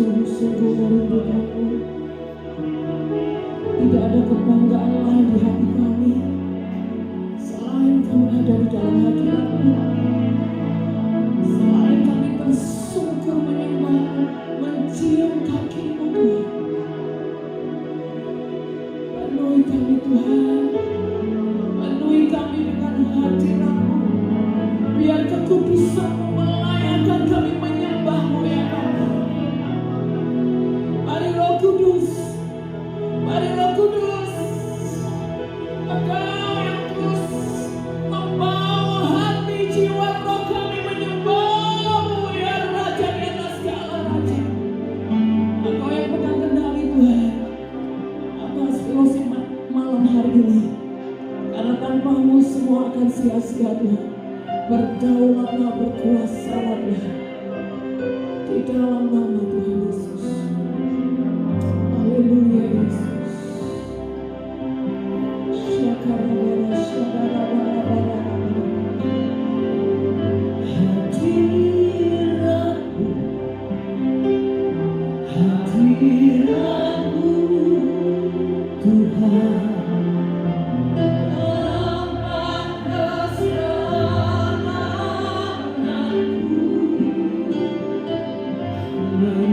sungguh-sungguh merindukanmu. Tidak ada kebanggaan lain di hati kami selain kami ada di dalam hadirat-Mu. Selain kami bersungkur menyembah-Mu, mencium kaki-Mu Tuhan. Penuhi kami Tuhan, penuhi kami dengan hadirat-Mu. Biar kekudusan-Mu melayakkan kami menyembah-Mu ya Bapa. Mari Roh Kudus, mari Roh Kudus, Engkau yang terus membawa hati jiwa roh kami menyembah-Mu ya Raja di atas segala raja. Engkau yang pegang kendali Tuhan atas filosofi malam hari ini. Karena tanpa-Mu semua akan sia-sia Tuhan. Berdaulatlah, berkuasalah Tuhan di dalam nama Tuhan Yesus. Haleluya Yesus. Syakarabara, syakarabara. Hadirat-Mu, hadirat-Mu Tuhan. Menyembah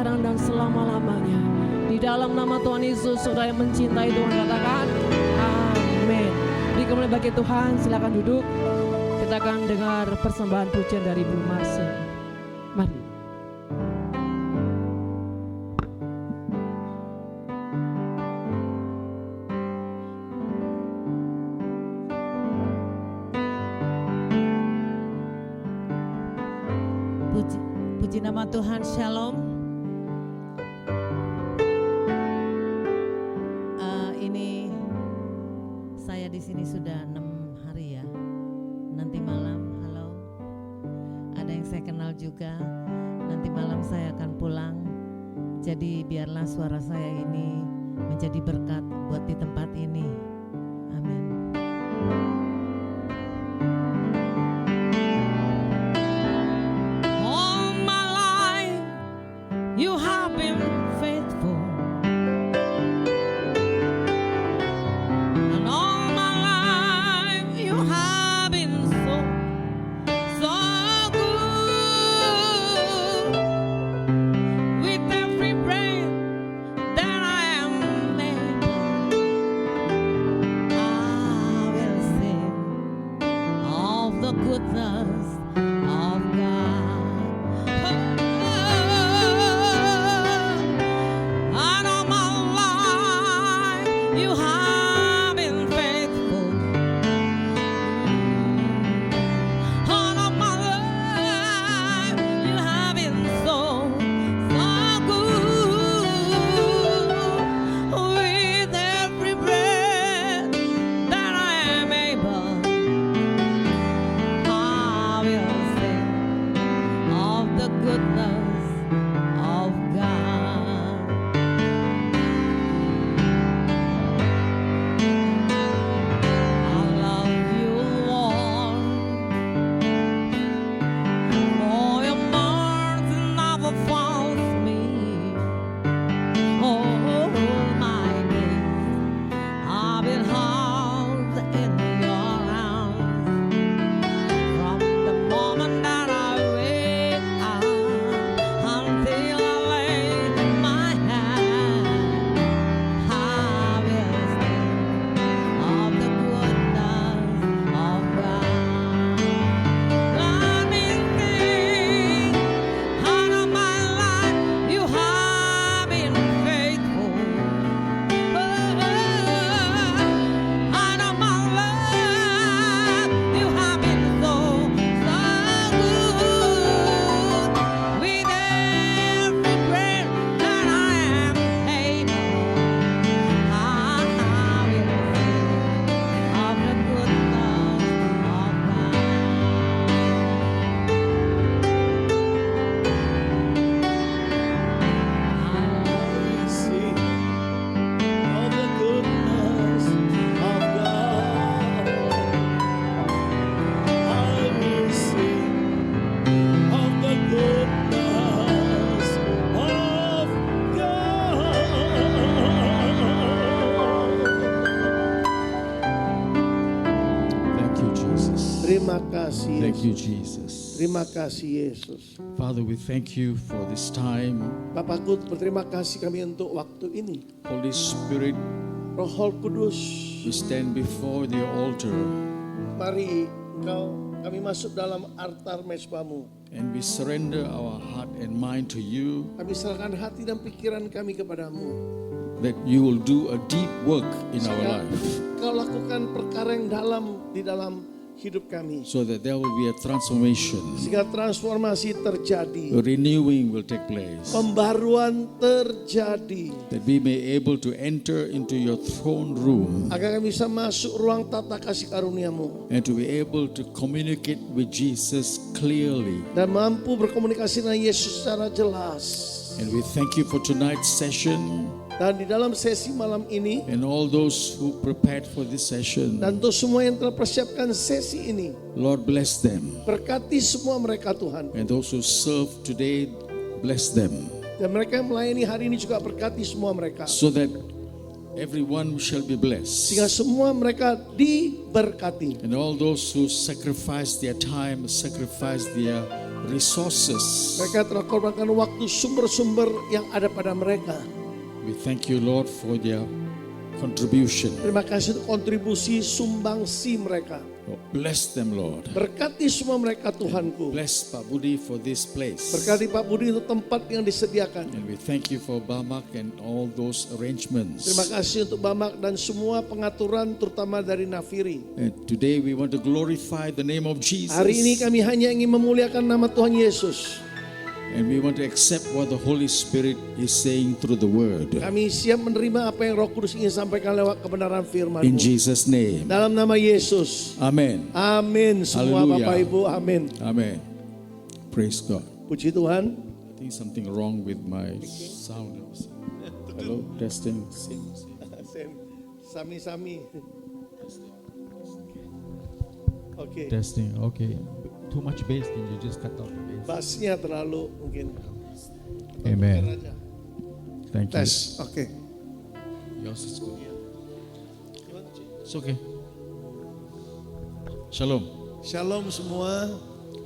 sekarang dan selama-lamanya. Di dalam nama Tuhan Yesus, saudara yang mencintai Tuhan katakan amin. Beri kemuliaan bagi Tuhan, silakan duduk. Kita akan dengar persembahan pujian dari Bu Marcel. Mari. Puji nama Tuhan, Shalom. Ini saya di sini sudah 6 hari ya. Nanti malam, halo. Ada yang saya kenal juga. Nanti malam saya akan pulang. Jadi biarlah suara saya ini menjadi berkat buat di tempat ini. Amin. You have been faithful, and all my life you have been so good. With every breath that I am able, I will sing of the goodness of God. Terima kasih Thank you, Yesus. Jesus. Terima kasih Yesus. Father, we thank you for this time. Bapakku, berterima kasih kami untuk waktu ini. Holy Spirit, Roh Kudus, we stand before the altar mari kami masuk dalam altar mezbamu. and we surrender our heart and mind to you, Kami serahkan hati dan pikiran kami kepadamu. that you will do a deep work in our Sehingga life, Kau lakukan perkara yang dalam di dalam hidup kami. so that there will be a transformation. Sehingga transformasi terjadi. A renewing will take place, Pembaruan terjadi. that we may able to enter into your throne room Agar kami bisa masuk ruang tata kasih karuniamu. and to be able to communicate with Jesus clearly. Dan mampu berkomunikasi dengan Yesus secara jelas. And we thank you for tonight's session Dan di dalam sesi malam ini, and all those who prepared for this session. dan untuk semua yang telah persiapkan sesi ini, Lord, bless them. berkati semua mereka Tuhan. And those who serve today, bless them. Dan mereka yang melayani hari ini juga berkati semua mereka. So that everyone shall be blessed. Sehingga semua mereka diberkati. And all those who sacrifice their time, sacrifice their resources. Mereka telah korbankan waktu, sumber-sumber yang ada pada mereka. We thank you, Lord, for their contribution. Terima kasih untuk kontribusi sumbangsi mereka. Oh, bless them, Lord. Berkati semua mereka Tuhanku. Bless Pak Budi for this place. Berkati Pak Budi untuk tempat yang disediakan. And we thank you for Bamak and all those arrangements. Terima kasih untuk Bamak dan semua pengaturan terutama dari Nafiri. And today we want to glorify the name of Jesus. Hari ini kami hanya ingin memuliakan nama Tuhan Yesus. And we want to accept what the Holy Spirit is saying through the word. Kami siap menerima apa yang Roh Kudus ingin sampaikan lewat kebenaran firman-Mu. In Jesus' name. Dalam nama Yesus. Amen. Amin. Semua Hallelujah. Bapak Ibu, amin. Amen. Praise God. Puji Tuhan. I think something wrong with my sound. Hello, testing. Sami-sami. Oke. Testing. Okay. Too much bass, then you just cut off the bass. Bassnya terlalu mungkin. Amen. Aja. Thank you. Tes. Oke. Yours is good. It's okay. Shalom. Shalom semua.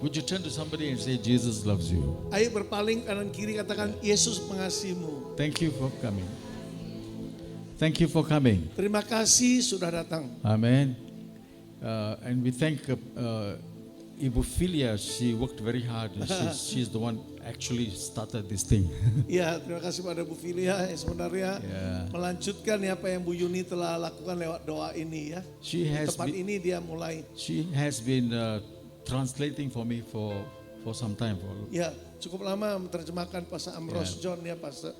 Would you turn to somebody and say, Jesus loves you? Ayo berpaling kanan kiri, katakan Yesus mengasihimu. Thank you for coming. Thank you for coming. Terima kasih sudah datang. Amen. And we thank Ibu Filia. She worked very hard. She's the one actually started this thing. Ya, terima kasih pada Bu Filia yang sebenarnya Ya. melanjutkan apa yang Bu Yuni telah lakukan lewat doa ini ya. She has Tempat been, ini dia mulai. she has been translating for me for some time. Ya, cukup lama menerjemahkan Pastor Ambrose John ya, Pastor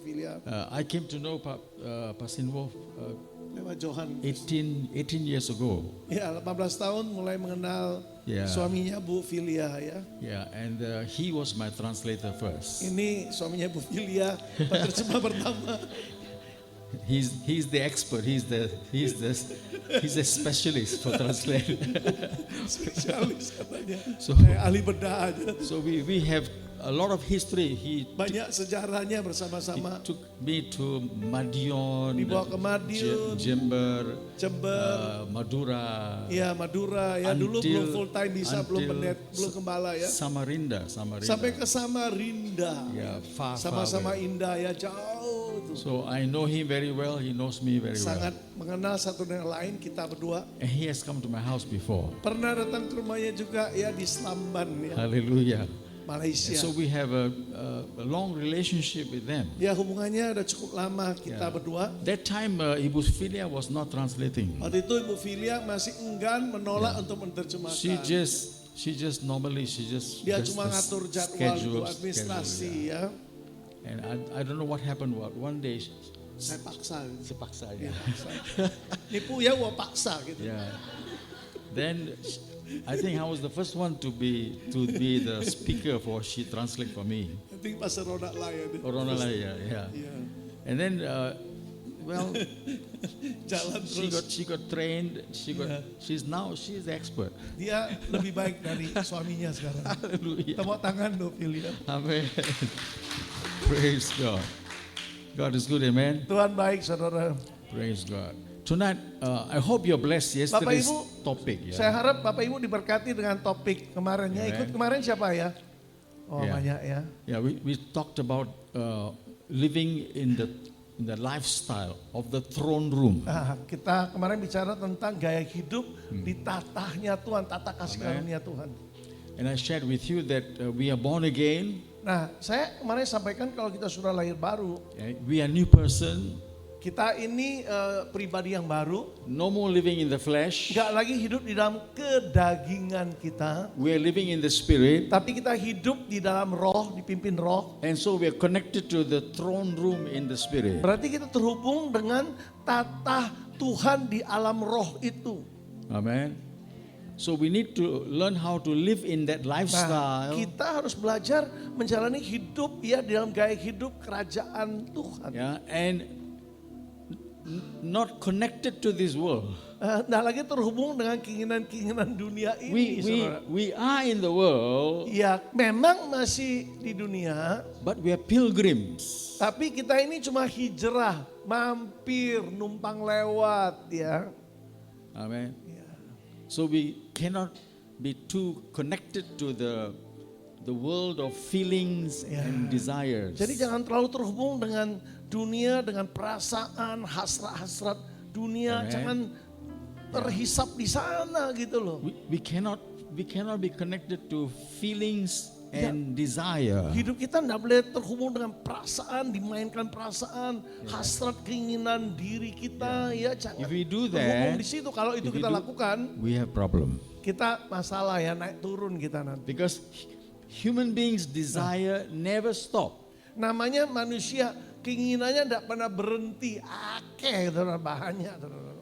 Filia. I came to know Pak Sinwo Lewat Johan. 18 years ago. Ya, 18 tahun mulai mengenal Ya. suaminya Bu Filia ya. Yeah, and he was my translator first. Ini suaminya Bu Filia, penerjemah pertama. He's the expert. He's a specialist for translation. Spesialis katanya. So- Kayak ahli bedah aja. So we have a lot of history. He Banyak sejarahnya bersama-sama. took me to Madiun, Dibawa ke Madiun, Jember, Jember, Madura, ya Madura ya, dulu until- belum full time bisa, belum until pendeta, belum gembala ya. Samarinda. Sampai ke Samarinda. Yeah, far Sama-sama away. indah ya, jauh tuh. So I know him very well. He knows me very Sangat well. mengenal satu dengan lain kita berdua. And he has come to my house before. Pernah datang ke rumahnya juga ya di Slamban ya, Hallelujah. Malaysia. So we have a long relationship with them. Ya hubungannya udah cukup lama kita Ya. berdua. That time Ibu Filia was not translating. Waktu itu Ibu Filia masih enggan menolak untuk menerjemahkan. She just normally Dia does cuma the ngatur jadwal schedule, itu administrasi yeah. ya. And I don't know what happened. One day Saya paksa. sepaksa. Ya, Yeah. paksa. Nipu ya, gua paksa gitu. Yeah. Then I think I was the first one to be the speaker for she translate for me. Penting pas roda lah ya. Corona lah, yeah. Iya. And then well, Jalan she terus. got trained. She's the expert. Dia lebih baik dari suaminya sekarang. Hallelujah. Tepuk tangan dong, Filia. Amen. Praise God. God is good, amen. Tuhan baik, saudara. Praise God. Tonight, I hope you're blessed. Yesterday's Ibu, topic. Saya harap Bapak Ibu diberkati dengan topik kemarinnya. Yeah. Ikut kemarin siapa ya? Oh Yeah. banyak ya. Yeah, we talked about living in the lifestyle of the throne room. Nah, kita kemarin bicara tentang gaya hidup di tatahnya Tuhan, tata kasih Amen. karunia Tuhan. And I shared with you that we are born again. Nah, saya kemarin sampaikan kalau kita sudah lahir baru, We are new person. kita ini pribadi yang baru, No more living in the flesh. nggak lagi hidup di dalam kedagingan kita, We are living in the spirit. tapi kita hidup di dalam roh, dipimpin roh. And so we are connected to the throne room in the spirit. Berarti kita terhubung dengan tatah Tuhan di alam roh itu. Amen. So we need to learn how to live in that Nah, lifestyle. kita harus belajar menjalani hidup ya dalam gaya hidup kerajaan Tuhan. Yeah, and not connected to this world. Nah lagi terhubung dengan keinginan-keinginan dunia ini, saudara. We are in the world, Ya memang masih di dunia, but we are pilgrims. tapi kita ini cuma hijrah, mampir, numpang lewat ya. Amen. So we cannot be too connected to the world of feelings Ya. and desires. Jadi jangan terlalu terhubung dengan dunia, dengan perasaan, hasrat-hasrat dunia. Amen. Jangan terhisap di sana gitu loh. We cannot be connected to feelings and desire. Hidup kita tidak boleh terhubung dengan perasaan, dimainkan perasaan, hasrat, keinginan diri kita. Ya, jangan If we do terhubung that, di situ. Kalau itu if we kita do- lakukan, We have problem kita masalah ya, naik turun kita nanti. because human beings' desire never stop. Namanya manusia, keinginannya tidak pernah berhenti. Akeh, saudara, banyak, saudara.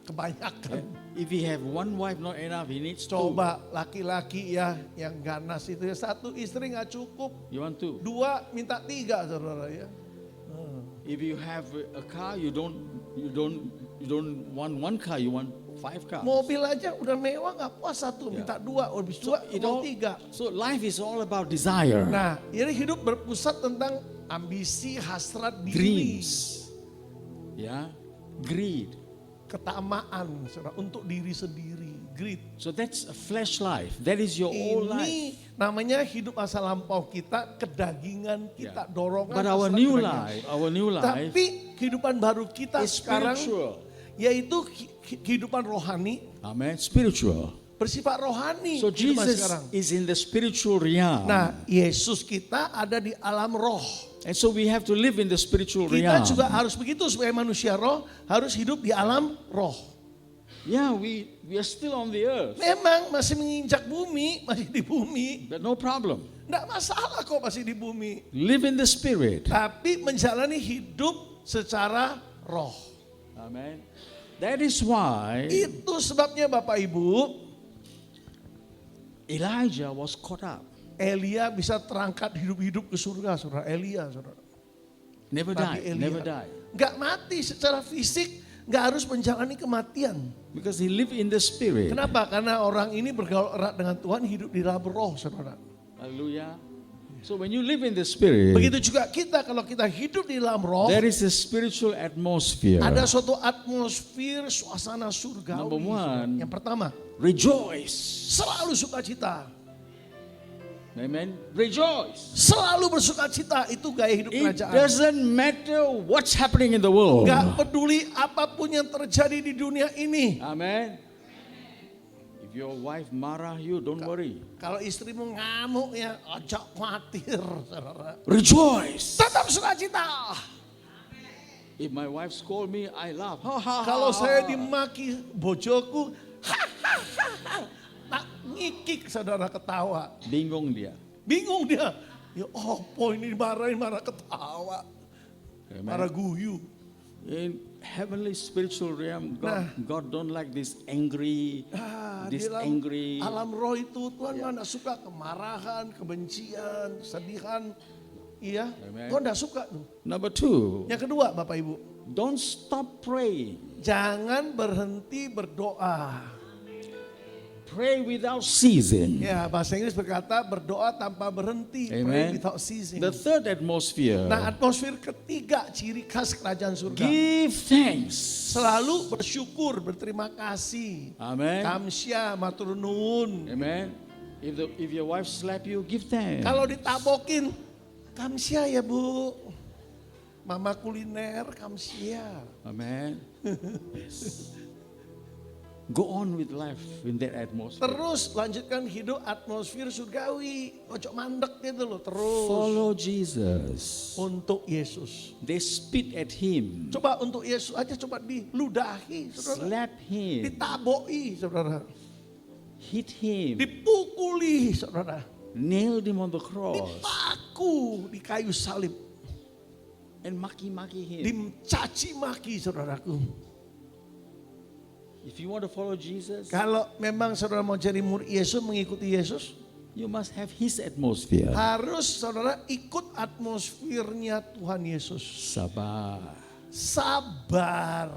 Kebanyakan. If he have one wife not enough, he needs two. Coba laki-laki ya yang ganas itu ya, satu istri nggak cukup, You want two. dua minta tiga, saudara ya. If you have a car, you don't want one car, you want 5 cars. Mobil aja udah mewah nggak puas satu, Ya. minta dua, habis dua It mau all- tiga. so life is all about desire, Nah, ini hidup berpusat tentang ambisi, hasrat diri, dreams, yeah, greed. ketamaan, saudara, untuk diri sendiri, greed. So that's a flesh life. That is your old life. Ini namanya hidup masa lampau kita, kedagingan kita, Yeah. dorongan. But our hasrat new kedagingan. life Tapi kehidupan baru kita is sekarang spiritual. yaitu kehidupan rohani, Amen. Spiritual. bersifat rohani. So kehidupan Jesus sekarang. is in the spiritual realm. Nah, Yesus kita ada di alam roh. And so we have to live in the spiritual Kita realm. juga harus begitu sebagai manusia roh, harus hidup di alam roh. Yeah, we are still on the earth, Memang masih menginjak bumi, masih di bumi. but no problem. Nggak masalah kok masih di bumi. Live in the spirit. Tapi menjalani hidup secara roh. Amen. That is why Itu sebabnya Bapak Ibu, Elijah was caught up. Elia bisa terangkat hidup-hidup ke surga, saudara. Elia, saudara. Never Nabi died. Elia. Never died. Nggak mati secara fisik, nggak harus menjalani kematian. Because he lived in the spirit. Kenapa? Karena orang ini bergaul erat dengan Tuhan, hidup di dalam roh, saudara. Hallelujah. So when you live in the spirit, Begitu juga kita, kalau kita hidup di dalam roh, there is a spiritual atmosphere. ada suatu atmosfer, suasana surgawi. Number one. Yang pertama, Rejoice. selalu sukacita. Amen. Rejoice. Selalu bersukacita, itu gaya hidup It kerajaan. doesn't matter what's happening in the world. Gak peduli apapun yang terjadi di dunia ini. Amen. If your wife marah you, don't worry. Kalau istrimu ngamuk ya, ojo khawatir, saudara. Rejoice. Tetap sukacita. If my wife scold me, I laugh. Ha, ha, ha, Kalau ha. saya dimaki bojoku, tak ngikik, saudara, ketawa. Bingung dia. Bingung dia. Ya opo ini dimarahin, marah ketawa. Amen. Marah guyu. In heavenly spiritual realm, God don't like this angry, Di this dalam angry. alam roh itu Tuhan mana suka kemarahan, kebencian, kesedihan. Iya, Amen. Tuhan tidak suka tuh. Number two, Yang kedua, Bapak Ibu, don't stop praying. jangan berhenti berdoa. Pray without ceasing. Ya, bahasa Inggris berkata berdoa tanpa berhenti. Pray Amen. without ceasing. The third atmosphere, Nah, atmosfer ketiga, ciri khas kerajaan surga. give thanks. Selalu bersyukur, berterima kasih. Amen. Kamsya, matur nuwun. Amen. If your wife slap you, give thanks. Kalau ditabokin, kamsya ya Bu. Mama kuliner, kamsya. Amen. Go on with life in that atmosphere. Terus lanjutkan hidup atmosfer surgawi. Ojo mandek gitu loh, terus. Follow Jesus. Untuk Yesus. They spit at him, Coba untuk Yesus aja, coba diludahi, saudara. slap him, Ditaboi, saudara. hit him, Dipukuli, saudara. nailed him on the cross, Dipaku di kayu salib. and maki-maki him. Dicaci maki, saudaraku. If you want to follow Jesus, Kalau memang saudara mau jadi murid Yesus, mengikuti Yesus, you must have his atmosphere. harus saudara ikut atmosfernya Tuhan Yesus. Sabar. Sabar.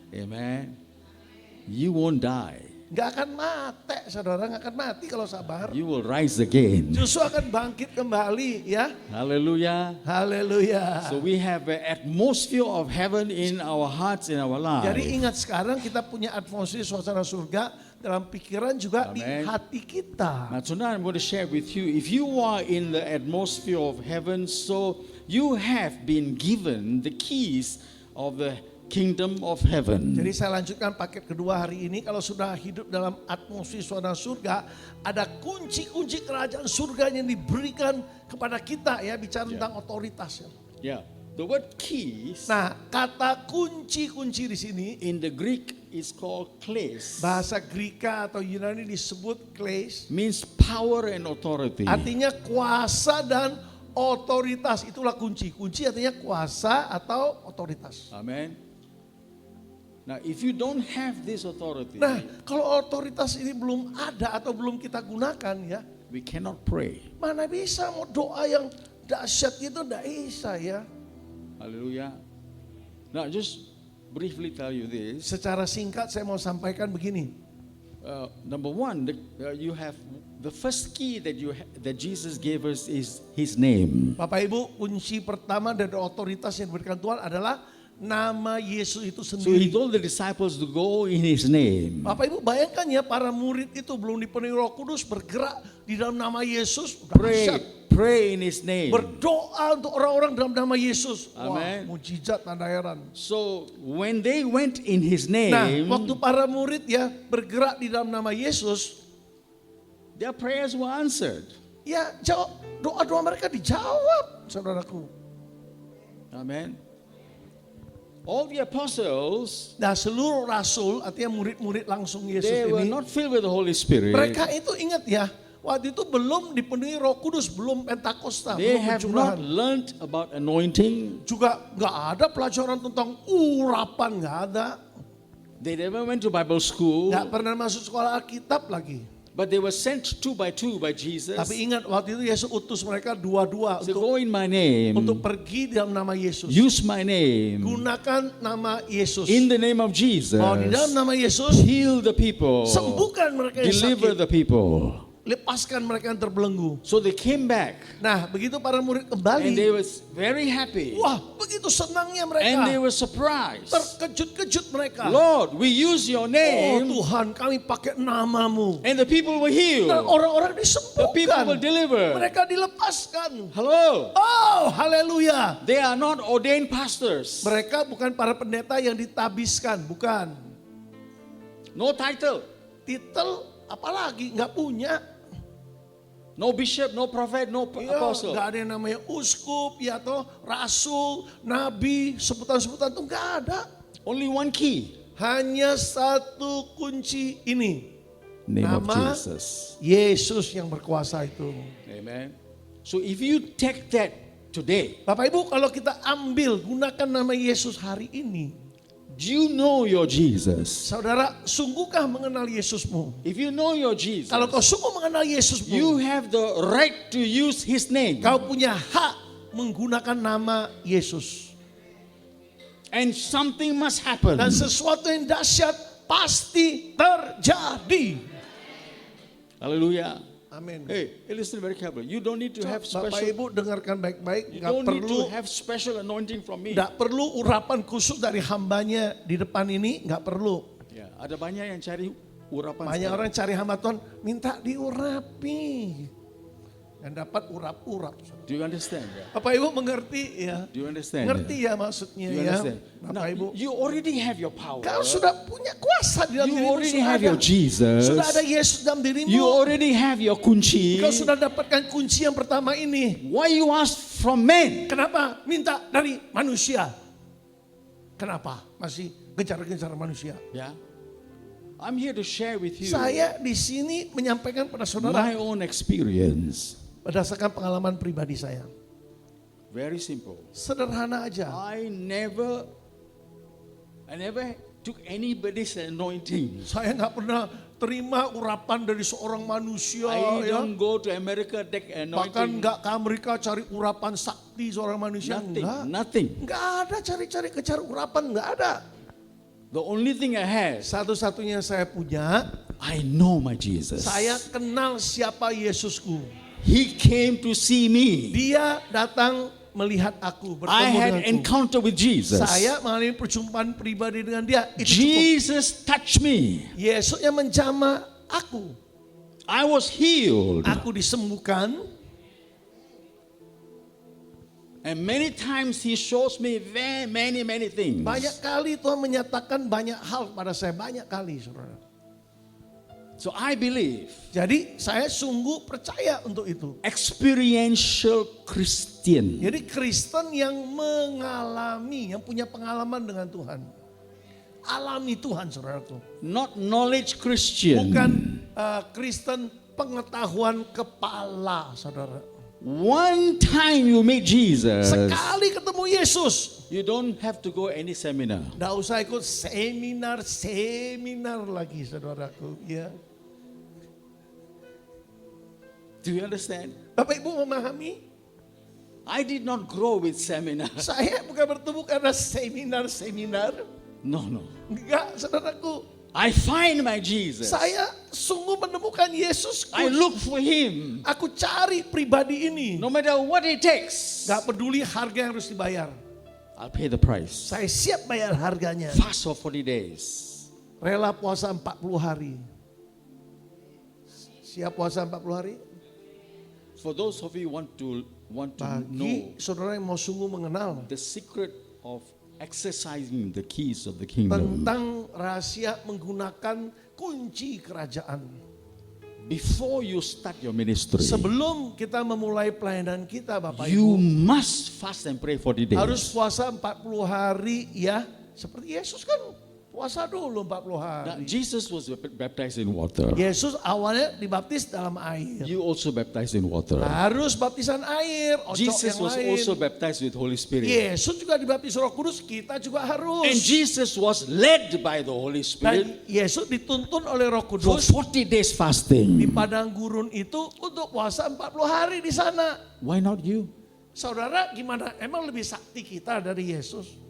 Amen. You won't die. Gak akan mati, saudara, gak akan mati kalau sabar. You will rise again. Justru akan bangkit kembali, ya. Hallelujah. Haleluya. So we have an atmosphere of heaven in our hearts, in our Jadi lives. ingat, sekarang kita punya atmosfer suasana surga, dalam pikiran juga di Amen. hati kita. Now tonight I'm going to share with you, if you are in the atmosphere of heaven, so you have been given the keys of the kingdom of heaven. Jadi saya lanjutkan paket kedua hari ini. Kalau sudah hidup dalam atmosfer suasana surga, ada kunci-kunci kerajaan surga yang diberikan kepada kita ya, bicara tentang otoritas ya. Yeah. The word keys Nah, kata kunci-kunci di sini in the Greek is called kleis. bahasa Greka atau Yunani disebut kleis, Means power and authority. artinya kuasa dan otoritas. Itulah kunci. Kunci artinya kuasa atau otoritas. Amen. Now if you don't have this authority, Nah, kalau otoritas ini belum ada atau belum kita gunakan ya, we cannot pray. mana bisa mau doa yang dahsyat itu tidak bisa ya. Hallelujah. Now just briefly tell you this. Secara singkat saya mau sampaikan begini. Number one, you have the first key that Jesus gave us is His name. Bapak Ibu, kunci pertama dari otoritas yang diberikan Tuhan adalah nama Yesus itu So He sendiri. told the disciples to go in His name. Bapak Ibu bayangkan ya, para murid itu belum dipenuhi Roh Kudus bergerak di dalam nama Yesus. Udah dahsyat. Pray in His name. Berdoa untuk orang-orang dalam nama Yesus. Wah, Amen. mujizat tanda heran. So when they went in His Nah, name, waktu para murid ya bergerak di dalam nama Yesus, their prayers were answered. ya doa-doa mereka dijawab, saudaraku. Amen. All the apostles, Nah, seluruh rasul, artinya murid-murid langsung Yesus they were ini, not filled with the Holy Spirit. mereka itu ingat ya, waktu itu belum dipenuhi Roh Kudus, belum Pentakosta, They belum have not pencurahan. learned about anointing. Juga nggak ada pelajaran tentang urapan, nggak ada. They never went to Bible school. Nggak pernah masuk sekolah Alkitab lagi. But they were sent 2 by 2 by Jesus. Tapi ingat waktu itu Yesus utus mereka dua-dua So untuk go in my name. pergi dalam nama Yesus. Use my name. Gunakan nama Yesus. In the name of Jesus. Bahwa di dalam nama Yesus, Heal the people. sembuhkan mereka yang Deliver sakit. the people. Lepaskan mereka yang terbelenggu. So they came back. Nah, begitu para murid And kembali, they were very happy. wah, begitu senangnya And they mereka. were surprised. Terkejut-kejut mereka. Lord, we use your Oh name. Tuhan, kami pakai namamu. And the people were Dan healed. orang-orang The people were disembuhkan. delivered. Mereka dilepaskan. Hello. Oh, haleluya. They are not ordained pastors. Mereka bukan para pendeta yang ditabiskan, bukan. No title. Titel apalagi, nggak punya. No bishop, no prophet, no Iya, apostle. nggak ada yang namanya uskup, ya toh, rasul, nabi, sebutan-sebutan itu nggak ada. Only one key. Hanya satu kunci ini. Name of Nama Jesus. Yesus yang berkuasa itu. Amen. So if you take that today, Bapak Ibu, kalau kita ambil, gunakan nama Yesus hari ini. do you know your Jesus? Saudara, sungguhkah mengenal Yesusmu? If you know your Jesus, Kalau kau sungguh mengenal Yesusmu, you have the right to use His name. kau punya hak menggunakan nama Yesus. And something must happen. Dan sesuatu yang dahsyat pasti terjadi. Hallelujah. Amin. Hey, listen very carefully. You don't need to have Bapak special. Ibu dengarkan baik-baik, You nggak don't need perlu to have special anointing from me. nggak perlu urapan khusus dari hambanya di depan ini, nggak perlu. Ya, ada banyak yang cari urapan. Banyak sekarang. orang cari hamba Tuhan minta diurapi dan dapat urap-urap. Do you understand? Yeah? Bapak Ibu mengerti ya? Do you understand? Ngerti ya maksudnya Do you ya? understand? Bapak Now, Ibu, you already have your power. kau sudah punya kuasa di dalam You dirimu. already Sudah have ada. your Jesus. Sudah ada Yesus dalam dirimu. You already have your kunci. Kau sudah dapatkan kunci yang pertama ini. Why you ask from men? Kenapa minta dari manusia? Kenapa masih kejar-kejar manusia? Yeah. I'm here to share with you Saya di sini menyampaikan pada saudara my own experience. berdasarkan pengalaman pribadi saya. Very simple. Sederhana aja. I never took anybody's anointing. Saya nggak pernah terima urapan dari seorang manusia. I Ya. don't go to America take Bahkan anointing. nggak ke Amerika cari urapan sakti seorang manusia. Nothing. Enggak. Nothing. Nggak ada cari-cari kejar urapan. Nggak ada. The only thing I have, Satu-satunya saya punya, I know my Jesus. saya kenal siapa Yesusku. He came to see me. Dia datang melihat aku, I bertemu had denganku. encounter with Jesus. Saya mengalami perjumpaan pribadi dengan dia. Itu cukup. Jesus touched me. Yesus yang menjamah aku. I was healed. Aku disembuhkan. And many times he shows me very many things. Banyak kali Tuhan menyatakan banyak hal pada saya. Banyak kali, saudara. So I believe Jadi saya sungguh percaya untuk itu. experiential Christian. Jadi Kristen yang mengalami, yang punya pengalaman dengan Tuhan. Alami Tuhan, saudaraku. Not knowledge Christian. Bukan Kristen pengetahuan kepala, saudara. One time you meet Jesus, Sekali ketemu Yesus, you don't have to go any seminar. nggak usah ikut seminar lagi, saudaraku. Ya, Do you understand? Bapak Ibu memahami? I did not grow with seminar. Saya bukan bertemu karena seminar. No. Enggak, saudaraku. I find my Jesus. Saya sungguh menemukan Yesus. I look for him. Aku cari pribadi ini. No matter what it takes, Gak peduli harga yang harus dibayar. I'll pay the price. Saya siap bayar harganya. Fast for 40 days. Rela puasa 40 hari. Siap puasa 40 hari? For those of you want to know Bagi saudara yang mau sungguh mengenal the secret of exercising the keys of the kingdom, tentang rahasia menggunakan kunci kerajaan. before you start your ministry, Sebelum kita memulai pelayanan kita, Bapak you Ibu, must fast and pray 40 days. harus puasa 40 hari ya. Seperti Yesus kan puasa dulu 40 Now, hari. Jesus was baptized in water. Yesus awalnya dibaptis dalam air. You also baptized in water. Harus baptisan air, Jesus yang was lain. also baptized with Holy Spirit. Yesus juga dibaptis Roh Kudus, kita juga harus. And Jesus was led by the Holy Spirit Dan Yesus dituntun oleh Roh for Kudus 40 days di fasting. padang gurun itu untuk puasa 40 hari di sana. Why not you? Saudara gimana? Emang lebih sakti kita dari Yesus?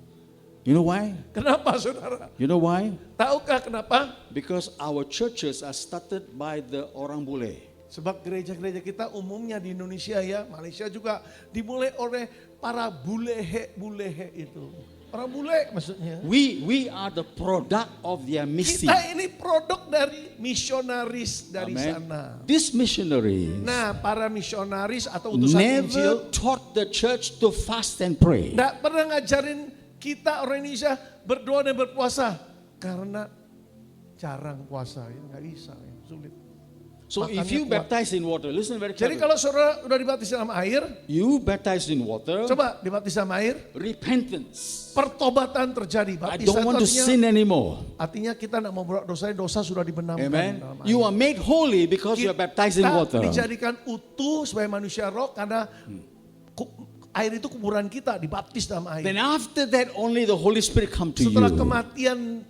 You know why? Kenapa saudara? You know why? Tahukah kenapa? Because our churches are started by the orang bule. Sebab gereja-gereja kita umumnya di Indonesia ya, Malaysia juga dimulai oleh para bulehe itu. Orang bule maksudnya. We are the product of their mission. Kita ini produk dari misionaris dari Amen. sana. These missionaries Nah, para misionaris atau utusan Injil never taught the church to fast and pray. tidak pernah ngajarin kita orang Indonesia berdoa dan berpuasa karena jarang puasa ya, nggak bisa ya, sulit. So if Makannya you kuat. baptize in water, listen very Jadi carefully. kalau saudara udah dibaptis dalam air, You baptized in water, coba dibaptis dalam air, repentance. pertobatan terjadi. I Baptisan don't want to artinya, sin anymore. artinya kita tidak mau berbuat dosa, dosa sudah dibenamkan Amen. dalam air. You are made holy because you are baptized in Kita water. dijadikan utuh sebagai manusia roh karena air itu kuburan kita, dibaptis dalam air. Then after that only the Holy Spirit come to Setelah you. kematian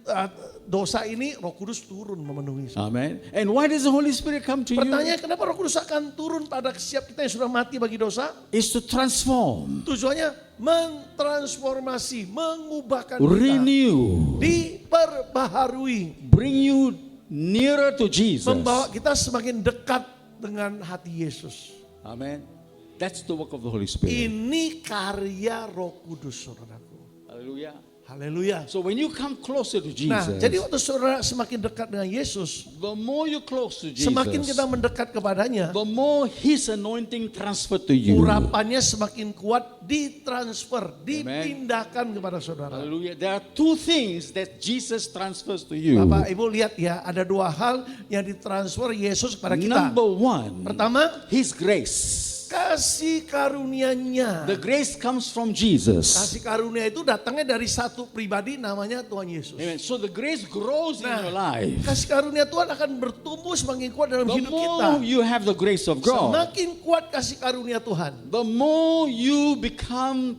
dosa ini, Roh Kudus turun memenuhi. Amen. And why does the Holy Spirit come to you? Pertanyaan kenapa Roh Kudus akan turun pada setiap kita yang sudah mati bagi dosa? Is to transform, Tujuannya mentransformasi, mengubahkan kita, renew, diperbaharui, bring you nearer to Jesus. membawa kita semakin dekat dengan hati Yesus. Amen. That's the work of the Holy Spirit. Ini karya Roh Kudus, saudaraku. Hallelujah. Haleluya. So when you come closer to Nah, Jesus, jadi waktu saudara semakin dekat dengan Yesus, the more you close to Jesus, semakin kita mendekat kepadanya, the more His anointing transfer to you. urapannya semakin kuat, ditransfer, dipindahkan kepada saudara. Hallelujah. There are two things that Jesus transfers to you. Bapak Ibu lihat ya, ada dua hal yang ditransfer Yesus kepada kita. Number one, Pertama, His grace. kasih karunia-Nya. The grace comes from Jesus. Kasih karunia itu datangnya dari satu pribadi namanya Tuhan Yesus. Amen. So the grace grows in your life. Kasih karunia Tuhan akan bertumbuh semakin kuat dalam The hidup kita. more you have the grace of God, Semakin kuat kasih karunia Tuhan, the more you become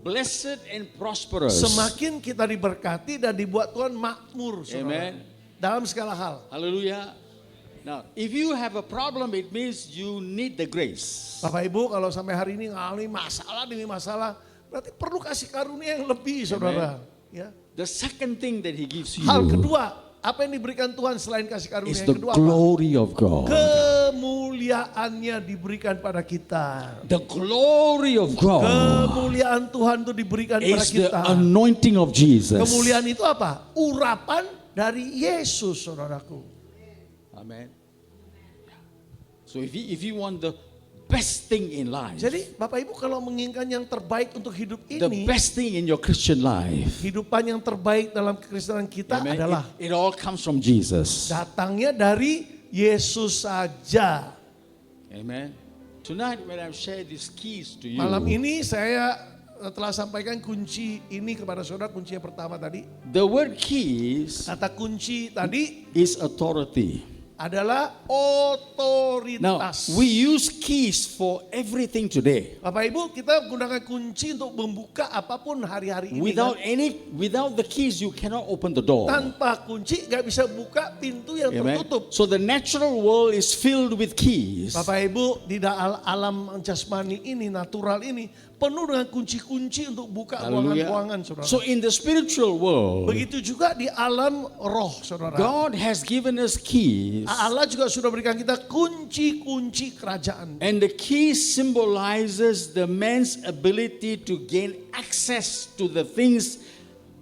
blessed and prosperous. semakin kita diberkati dan dibuat Tuhan makmur, saudara. Amen. Dalam segala hal. Hallelujah. Now, if you have a problem, it means you need the grace. Bapak Ibu kalau sampai hari ini ngalami masalah demi masalah, berarti perlu kasih karunia yang lebih, saudara. Ya. The second thing that He gives you Hal kedua, Apa yang diberikan Tuhan selain kasih karunia? It's Yang the kedua apa? glory of God. Kemuliaannya diberikan pada kita. The glory of God Kemuliaan Tuhan itu diberikan pada is the kita. anointing of Jesus. Kemuliaan itu apa? Urapan dari Yesus, saudaraku. Amen. So if you want the best thing in life, Jadi Bapak Ibu kalau menginginkan yang terbaik untuk hidup the ini, best thing in your Christian life, kehidupan yang terbaik dalam kekristenan kita amen, adalah it all comes from Jesus. datangnya dari Yesus saja. Amen. Tonight when I share these keys to you, Malam ini saya telah sampaikan kunci ini kepada saudara. Kunci yang pertama tadi, the word keys kata kunci tadi is authority. adalah Now, otoritas. we use keys for everything today. Bapak Ibu, kita gunakan kunci untuk membuka apapun hari-hari ini. kan? Without the keys, you cannot open the door. Tanpa kunci nggak bisa buka pintu yang Amen. tertutup. So the natural world is filled with keys. Bapak Ibu, di alam jasmani ini, natural ini, penuh dengan kunci-kunci untuk buka Hallelujah. ruangan-ruangan, saudara. So in the spiritual world, Begitu juga di alam roh, saudara. God has given us keys. Allah juga sudah berikan kita kunci-kunci kerajaan. And the key symbolizes the man's ability to gain access to the things,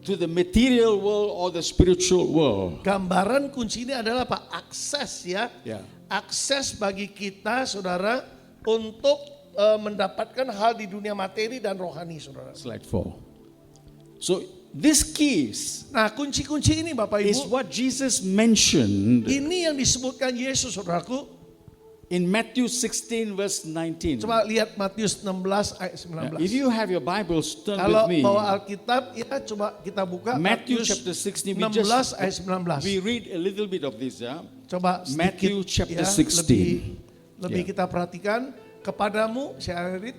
to the material world or the spiritual world. Gambaran kunci ini adalah apa? Akses ya. Yeah. Akses bagi kita, saudara, untuk mendapatkan hal di dunia materi dan rohani, saudara. Slide 4. So these keys Nah, kunci-kunci ini Bapak is Ibu, what Jesus mentioned ini yang disebutkan Yesus, saudaraku. in Matthew 16 verse 19. Coba lihat Matius 16 ayat Now, 19. if you have your Bibles, turn Kalau with me. bawa Alkitab, ya coba kita buka Matthew Matius chapter 16. 16 ayat We 19. read a little bit of this. Yeah? Coba sedikit, Matthew chapter ya, 16. lebih Yeah. kita perhatikan. Kepadamu, saya read,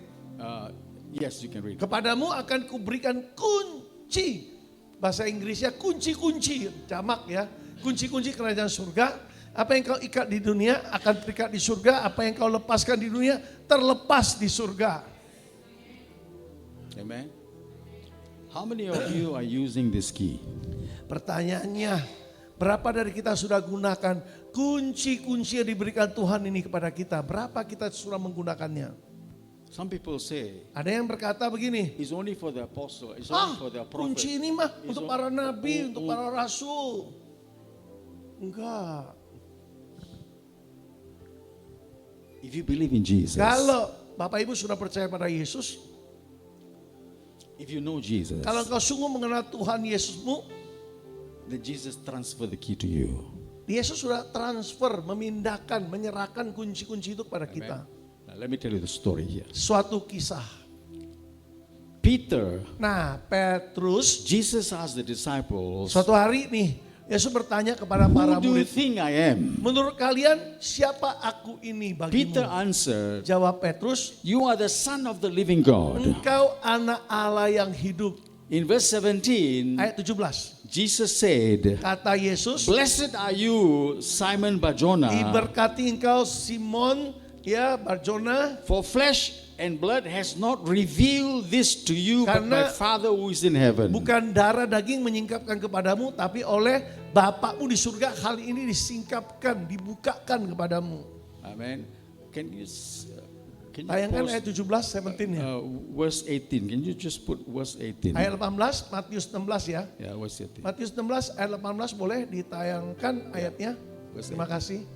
Yes, you can read. kepadamu akan kuberikan kunci. Bahasa Inggrisnya kunci-kunci, jamak ya. Kunci-kunci kerajaan surga. Apa yang kau ikat di dunia akan terikat di surga. Apa yang kau lepaskan di dunia terlepas di surga. Amen. How many of you are using this key? Pertanyaannya, berapa dari kita sudah gunakan kunci-kunci yang diberikan Tuhan ini kepada kita? Berapa kita sudah menggunakannya? Some people say Ada yang berkata begini, it's only for the apostle, it's only for the prophet. kunci ini mah untuk para nabi, untuk para rasul. Enggak. If you believe in Jesus, Kalau Bapak Ibu sudah percaya pada Yesus, if you know Jesus, kalau engkau sungguh mengenal Tuhan Yesusmu, then Jesus transfer the key to you. Yesus sudah transfer, memindahkan, menyerahkan kunci-kunci itu kepada kita. Now, let me tell you the story here. Suatu kisah. Peter, Nah, Petrus, Jesus asked the disciples, suatu hari nih, Yesus bertanya kepada who para do you murid, think I am? menurut kalian siapa aku ini Peter bagimu? answered, Jawab Petrus, you are the son of the living God. engkau anak Allah yang hidup. In verse 17, Ayat 17, Jesus said, kata Yesus, blessed are you, Simon Barjona, diberkati engkau Simon, ya Barjona, for flesh and blood has not revealed this to you, but my Karena Father who is in heaven. bukan darah daging menyingkapkan kepadamu, tapi oleh Bapakmu di surga hal ini disingkapkan, dibukakan kepadamu. Amen. Can you Tayangkan post, ayat 17, 17 ya. verse 18? Can you just put verse 18? Ayat 18, Matius 16 ya. Yeah, verse 18. Matius 16 ayat 18 boleh ditayangkan ayatnya. Verse Terima kasih.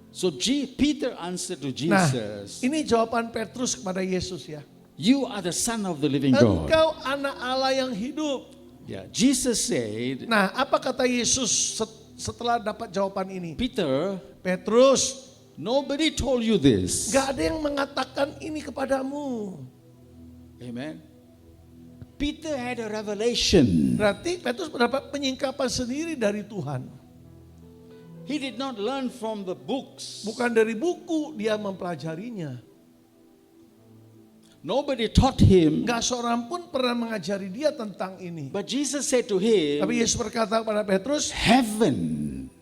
So Peter answered to Nah, Jesus, ini jawaban Petrus kepada Yesus ya. you are the son of the living God. Engkau anak Allah yang hidup. Yeah, Jesus said, Nah, apa kata Yesus setelah dapat jawaban ini? Peter, Petrus, nobody told you this. gak ada yang mengatakan ini kepadamu. Amen. Peter had a revelation. Berarti Petrus mendapat penyingkapan sendiri dari Tuhan. He did not learn from the books. Bukan dari buku dia mempelajarinya. Nobody taught him. Gak seorang pun pernah mengajari dia tentang ini. But Jesus said to him, Tapi Yesus berkata kepada Petrus, heaven,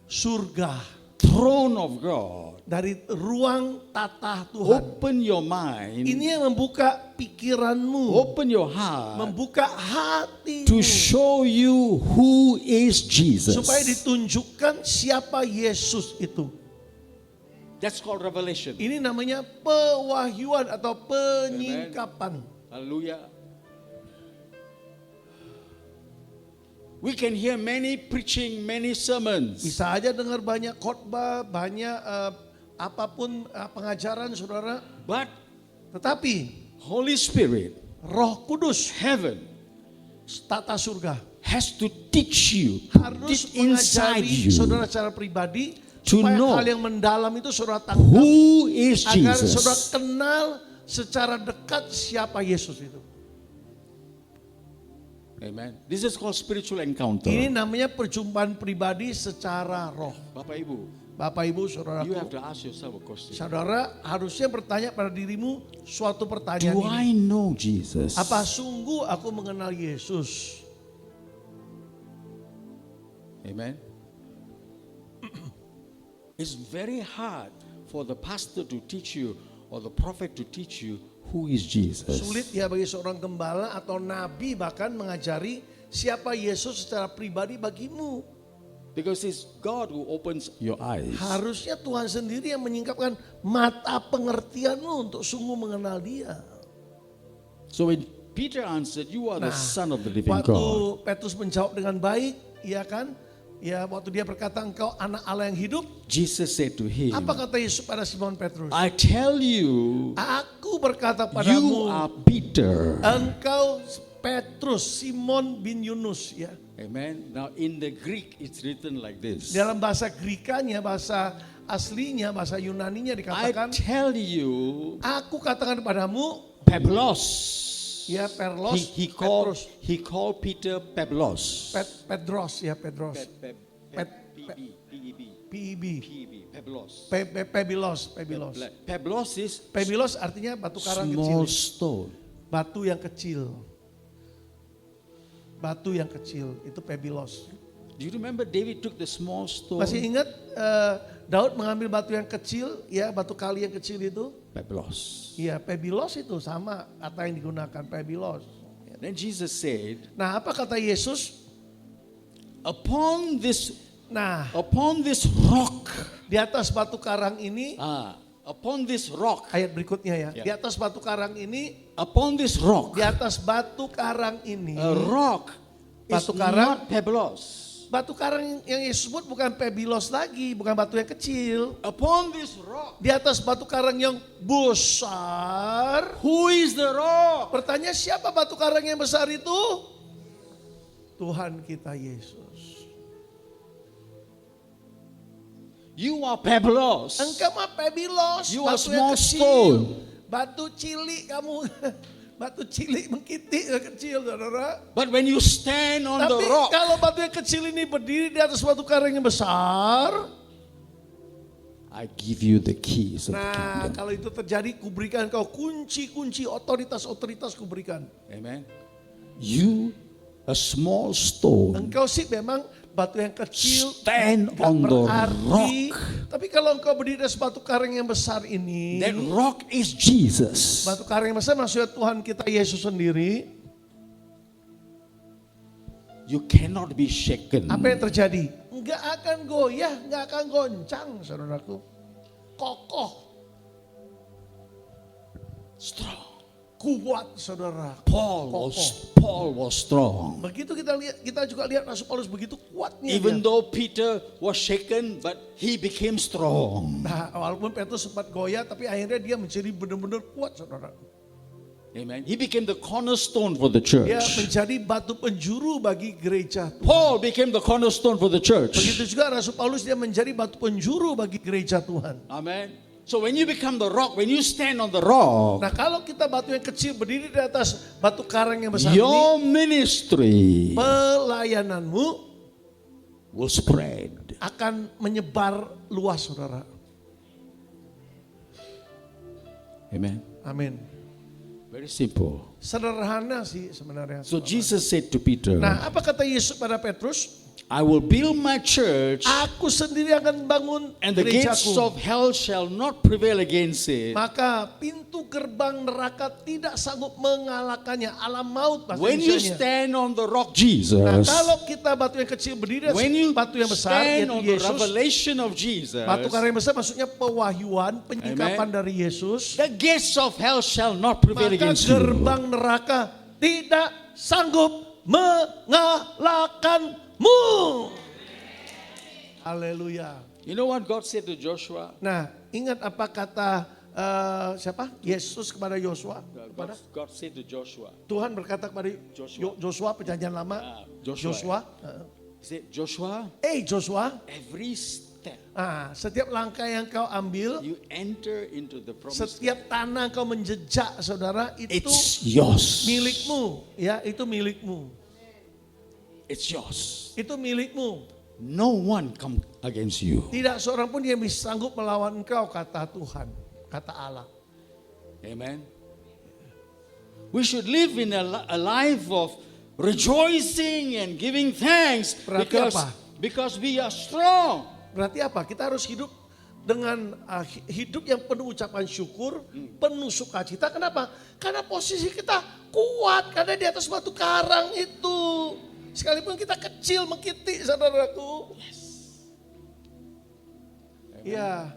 surga, throne of God, dari ruang tata Tuhan. Open your mind, Ini yang membuka pikiranmu, open your heart membuka hatimu, to show you who is Jesus. supaya ditunjukkan siapa Yesus itu. That's called revelation. Ini namanya pewahyuan atau penyingkapan. Hallelujah. We can hear many preaching, many sermons. Bisa aja dengar banyak khotbah, banyak apapun pengajaran saudara. But Tetapi Holy Spirit, Roh Kudus, heaven, tata surga, has to teach you, harus deep inside mengajari you, saudara secara pribadi, to supaya know hal yang mendalam itu saudara tangkap, who is agar saudara Jesus. kenal secara dekat siapa Yesus itu. Amen. This is called spiritual encounter. Ini namanya perjumpaan pribadi secara roh. Bapak Ibu, Bapak Ibu, saudara, you have to ask yourself a question. saudara harusnya bertanya pada dirimu suatu pertanyaan Do I ini. know Jesus? Apa sungguh aku mengenal Yesus? Amen. It's very hard for the pastor to teach you or the prophet to teach you who is Jesus. Sulit ya bagi seorang gembala atau nabi bahkan mengajari siapa Yesus secara pribadi bagimu. Because it's God who opens your eyes. Harusnya Tuhan sendiri yang menyingkapkan mata pengertianmu untuk sungguh mengenal Dia. So when Peter answered, you are the Nah, son of the living waktu God. Petrus menjawab dengan baik, ya kan? Ya, waktu dia berkata engkau anak Allah yang hidup, Jesus said to him, apa kata Yesus pada Simon Petrus? I tell you, Aku berkata you padamu, are Peter. engkau Petrus, Simon bin Yunus, ya. Amen. Now in the Greek it's written like this. Dalam bahasa Grikanya, bahasa aslinya, bahasa Yunaninya I dikatakan, tell you, aku katakan padamu, Peblos. ya Perlos, He called Peter Peblos. Pedros, ya Pedros, PEB, Peblos. Pebilos. Peblos is Pebilos artinya batu karang kecil, small stone. batu yang kecil. Batu yang kecil, itu Pebilos. Do you remember David took the small stone? Masih ingat Daud mengambil batu yang kecil, ya batu kali yang kecil itu? Peblos. Iya, Pebilos itu sama kata yang digunakan, Pebilos. Then Jesus said, Nah, apa kata Yesus? upon this rock, Di atas batu karang ini, upon this rock, ayat berikutnya ya. Ya. Di atas batu karang ini, upon this rock, di atas batu karang ini, a rock is Batu karang. not Peblos. batu karang yang Yesus sebut bukan Pebilos lagi, bukan batu yang kecil. Upon this rock, Di atas batu karang yang besar. who is the rock? Pertanyaan, siapa batu karang yang besar itu? Tuhan kita Yesus. You are Peblos. Engkau mah Pebilos, You are batu yang small kecil. stone. Batu cilik kamu. Batu cilik mengkitik kecil, saudara. But when you stand on the Tapi rock, kalau batu yang kecil ini berdiri di atas batu karang yang besar, I give you the keys of the nah kingdom. kalau itu terjadi, kuberikan kau kunci-kunci, otoritas-otoritas kuberikan. Amen. You, a small stone, Engkau sih memang batu yang kecil, stand gak on the berarti. rock. Tapi kalau engkau berdiri di atas batu karang yang besar ini, That rock is Jesus. batu karang yang besar maksudnya Tuhan kita Yesus sendiri. You cannot be shaken. Apa yang terjadi? Enggak akan goyah, enggak akan goncang, saudaraku. Kokoh, Strong. kuat, saudara. Paul was strong. Begitu kita juga lihat Rasul Paulus begitu kuatnya. Even dia. though Peter was shaken, but he became strong. Nah, walaupun Petrus sempat goyah, tapi akhirnya dia menjadi benar-benar kuat, saudara. Amen. He became the cornerstone for the Dia church. menjadi batu penjuru bagi gereja Tuhan. Paul became the cornerstone for the church. Begitu juga Rasul Paulus, dia menjadi batu penjuru bagi gereja Tuhan. Amen. So when you become the rock, when you stand on the rock, Nah, kalau kita batu yang kecil berdiri di atas batu karang yang besar your ini, ministry pelayananmu will spread. akan menyebar luas, saudara. Amen. Amin. Very simple. Sederhana sih sebenarnya. So Jesus said to Peter, Nah, apa kata Yesus pada Petrus? I will build my church, Aku sendiri akan bangun and the gates gerejaku. of hell shall not prevail against it. Maka pintu gerbang neraka tidak sanggup mengalahkannya. Alam maut bahasa When you Indonesianya. stand on the rock Nah, Jesus, kalau kita batu yang kecil berdiri when you batu yang besar, stand yaitu on the Yesus. revelation of Jesus, Batu karang yang besar maksudnya pewahyuan, penyikapan dari Yesus. the gates of hell shall not prevail Maka against you. gerbang neraka tidak sanggup mengalahkanmu. Haleluya. You know what God said to Joshua? Nah, ingat apa kata siapa? Yesus kepada Yosua. God said to Joshua. Tuhan berkata kepada Joshua perjanjian lama. Joshua. He said, Joshua, Joshua, every step setiap langkah yang kau ambil, you enter into the promised land, setiap tanah kau menjejak, saudara, itu it's yours. milikmu, ya, itu milikmu. It's yours. Itu milikmu. No one come against you. Tidak seorang pun yang bisa sanggup melawan engkau, kata Tuhan, kata Allah. Amen. We should live in a life of rejoicing and giving thanks Berarti apa? because we are strong. Berarti apa? Kita harus hidup dengan hidup yang penuh ucapan syukur, penuh sukacita. Kenapa? Karena posisi kita kuat, karena di atas batu karang itu. Sekalipun kita kecil mengkitik, saudaraku. Ya.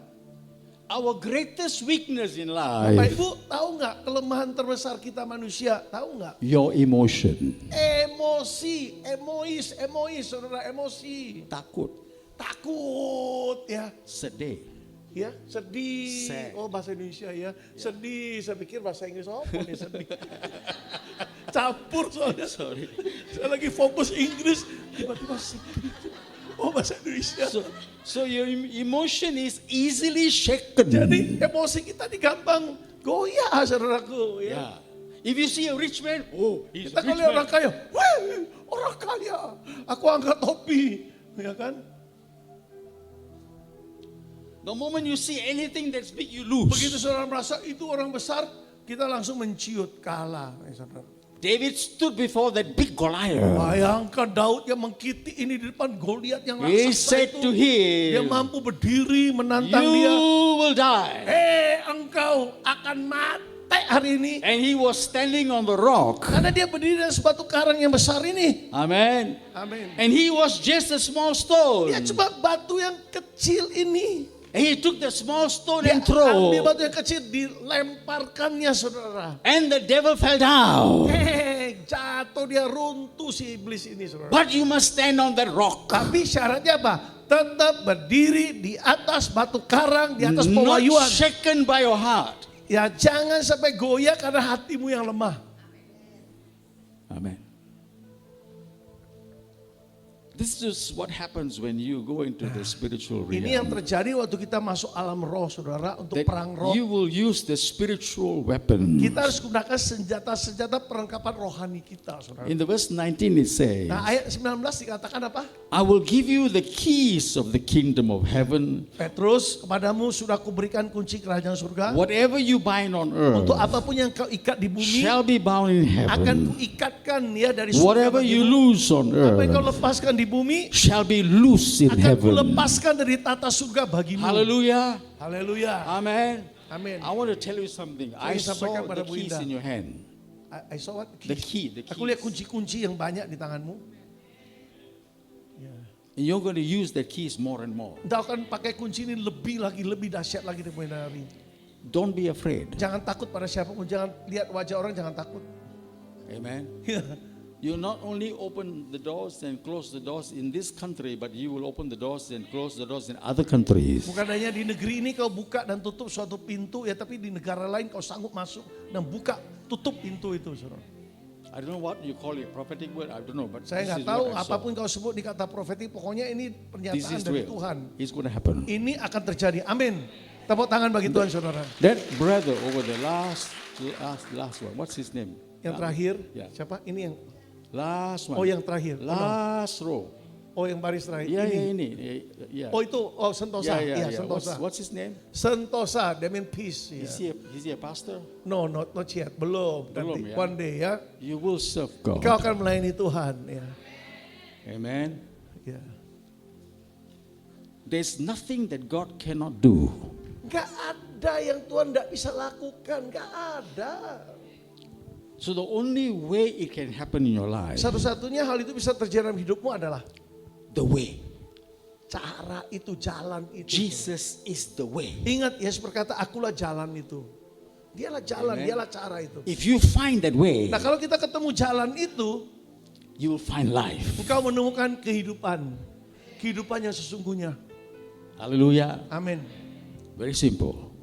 Our greatest weakness in Bapak life, Ibu tahu nggak kelemahan terbesar kita manusia? Tahu nggak? your emotion. Emosi, emois, saudara, emosi. Takut, Takut, ya. sedih. Ya, sedih. Sad. Oh, bahasa Indonesia ya. Sedih, saya pikir bahasa Inggris apa nih sedih. Campur soalnya. Sorry. Saya lagi fokus Inggris, tiba-tiba sedih. Oh, bahasa Indonesia. So your emotion is easily shaken. Jadi emosi kita gampang goyah, saudaraku. Ya. Yeah. If you see a rich man, oh, he's Kita a kalau rich lihat orang man. kaya, wah, orang kaya. Aku angkat topi, ya kan? The moment you see anything that's big, you lose. Begitu saudara merasa itu orang besar, kita langsung menciut kalah, saudara. David stood before that big Goliath. Bayangkan Daud yang mengkitik ini di depan Goliat yang He raksasa said itu. to Dia him, mampu berdiri menantang you dia. will die. Engkau akan mati hari ini. And he was standing on the rock. Karena dia berdiri di atas batu karang yang besar ini. Amen. Amin. And he was just a small stone. Dia cuma batu yang kecil ini. And he took the small stone Dia and throw. ambil batu yang kecil, dilemparkannya, saudara. And the devil fell down. Jatuh, dia runtuh si iblis ini, saudara. But you must stand on that rock. Tapi syaratnya apa? Tetap berdiri di atas batu karang, di atas Not pewahyuan. shaken by your heart. Ya, jangan sampai goyah karena hatimu yang lemah. Amen. This is what happens when you go into the spiritual Ini yang realm. terjadi waktu kita masuk alam roh, saudara, untuk That perang roh. you will use the spiritual weapon. Kita harus gunakan senjata-senjata perlengkapan rohani kita, saudara. In the verse 19 it says, Nah, ayat 19 dikatakan apa? I will give you the keys of the kingdom of heaven. Petrus, kepadamu sudah kuberikan kunci kerajaan surga. Whatever you bind on Untuk earth apapun yang kau ikat di bumi, shall be bound in akan heaven. kuikatkan ya dari surga Whatever you bagimu. lose on Apa yang kau earth lepaskan di bumi, shall be loose in akan heaven. kulepaskan dari tata surga bagimu. Hallelujah. Haleluya. Amen. Amin. I want to tell you something. I ingin sampaikan saw pada the Bu keys Indah. in your hand. I saw what? The key, the Aku lihat keys. kunci-kunci yang banyak di tanganmu. And you're going to use the keys more and more. Engkau akan pakai kunci ini lebih dahsyat lagi dari hari. Don't be afraid. Jangan takut pada siapapun, jangan lihat wajah orang, jangan takut. Amen. You not only open the doors and close the doors in this country, but you will open the doors and close the doors in other countries. Bukan hanya di negeri ini kau buka dan tutup suatu pintu, ya, tapi di negara lain kau sanggup masuk dan buka tutup pintu itu, saudara. I don't know what you call it, prophetic word, I don't know, but Saya this nggak is tahu what I saw. apapun kau sebut di kata profetik, pokoknya ini This pernyataan is dari real. Tuhan. It's going to happen. Ini akan terjadi. Amin. Tepuk tangan bagi Tuhan, saudara. That brother over the last one, what's his name? Yang terakhir, Yeah. siapa? Ini yang, Last one. oh yang terakhir. Last row. Oh yang baris terakhir. Yeah, yeah, Ini. yeah. Oh itu, oh Sentosa. yeah. Iya, Sentosa. What's his name? Sentosa, that mean peace. Ya. Is he a pastor? No, not yet. Belum. Belum, Nanti, ya. one day ya. You will serve God. Kau akan melayani Tuhan. Ya. Amen. Ya. There's nothing that God cannot do. Gak ada yang Tuhan gak bisa lakukan, gak ada. So the only way it can happen in your life, Satu-satunya hal itu bisa terjadi dalam hidupmu adalah the way. cara itu, jalan itu. Jesus is the way. Ingat Yesus berkata, akulah jalan itu. Dialah jalan, Amen. dialah cara itu. If you find that way, Nah kalau kita ketemu jalan itu, you will find life. engkau menemukan kehidupan. Kehidupan yang sesungguhnya. Hallelujah. Amin. Very simple.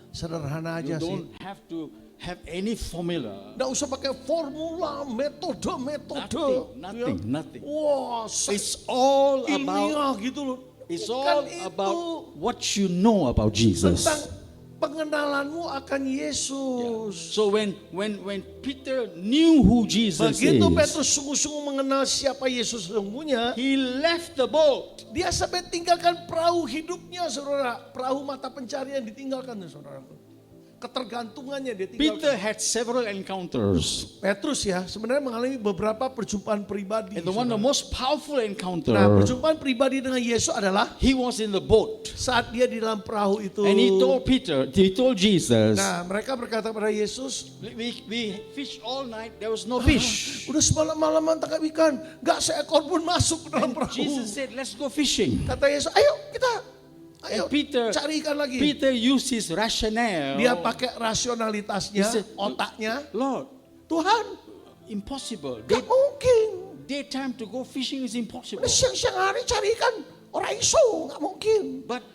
Sederhana You aja sih. don't have to have any formula. Nggak usah pakai formula, metode. Nothing. Wah, It's all ilmiah about gitu loh. it's Bukan all itu. about what you know about Jesus. Tentang pengenalanmu akan Yesus. So when Peter knew who Jesus Begitu is, Petrus sungguh-sungguh mengenal siapa Yesus sesungguhnya, he left the boat. dia sampai tinggalkan perahu hidupnya, saudara. Perahu mata pencarian ditinggalkan, saudara. Ketergantungannya dia Peter tinggalkan. had several encounters. Petrus ya sebenarnya mengalami beberapa perjumpaan pribadi. And the one the saudara. most powerful encounter, Nah, perjumpaan pribadi dengan Yesus adalah he was in the boat. saat dia di dalam perahu itu. And he told Jesus, Nah, mereka berkata pada Yesus, we fished all night, there was no fish. udah semalam-malaman tangkap ikan, gak seekor pun masuk ke dalam And perahu. Jesus said, let's go fishing. Kata Yesus, ayo And Peter cari ikan lagi. Peter used his rationale. Dia pakai rasionalitasnya, He said, otaknya. Lord, Tuhan, impossible. gak mungkin. Daytime to go fishing is impossible. Udah siang-siang hari cari ikan, orang iso, gak mungkin. But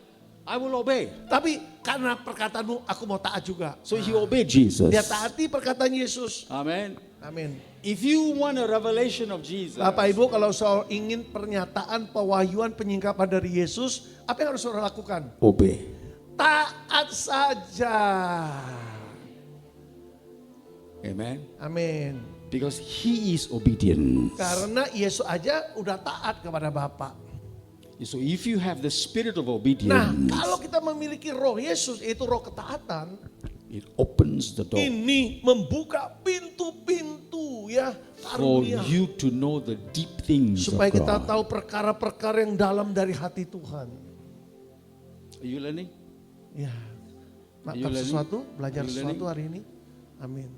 I will obey. Tapi karena perkataanmu, aku mau taat juga. So he obeyed Jesus. Dia taati perkataan Yesus. Amen. Amin. If you want a revelation of Jesus, Bapak Ibu, kalau saudara ingin pernyataan pewahyuan penyingkapan dari Yesus, apa yang harus saudara lakukan? obey. Taat saja. Amen. Amin. Because he is obedient. Karena Yesus aja udah taat kepada Bapa. So if you have the spirit of Nah, obedience, kalau kita memiliki roh Yesus, yaitu roh ketaatan, it opens the door ini membuka pintu-pintu ya for karunia. you to know the deep things of Supaya kita God. tahu perkara-perkara yang dalam dari hati Tuhan. Are you learning? Ya, Are you mantap learning? sesuatu, belajar Are you sesuatu learning? hari ini. Amin.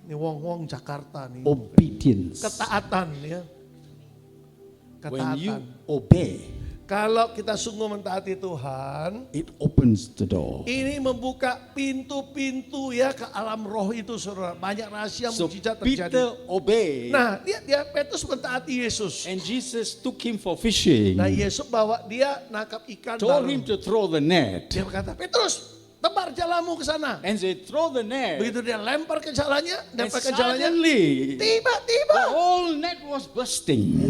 Ini wong-wong Jakarta nih. Obedience. Ketaatan ya. When you Ketaatan. obey, Kalau kita sungguh mentaati Tuhan, it opens the door. ini membuka pintu-pintu ya ke alam roh itu, saudara. Banyak rahasia So mujizat terjadi. Peter obeyed, Nah, dia Petrus mentaati Yesus. and Jesus took him for fishing. Nah, Yesus bawa dia nangkap ikan Told baru. him to throw the net. Dia berkata, Petrus, tebar jalamu ke sana. And they throw the net. Begitu dia lempar ke jalannya, And lempar ke jalannya, suddenly, tiba-tiba, the whole net was bursting.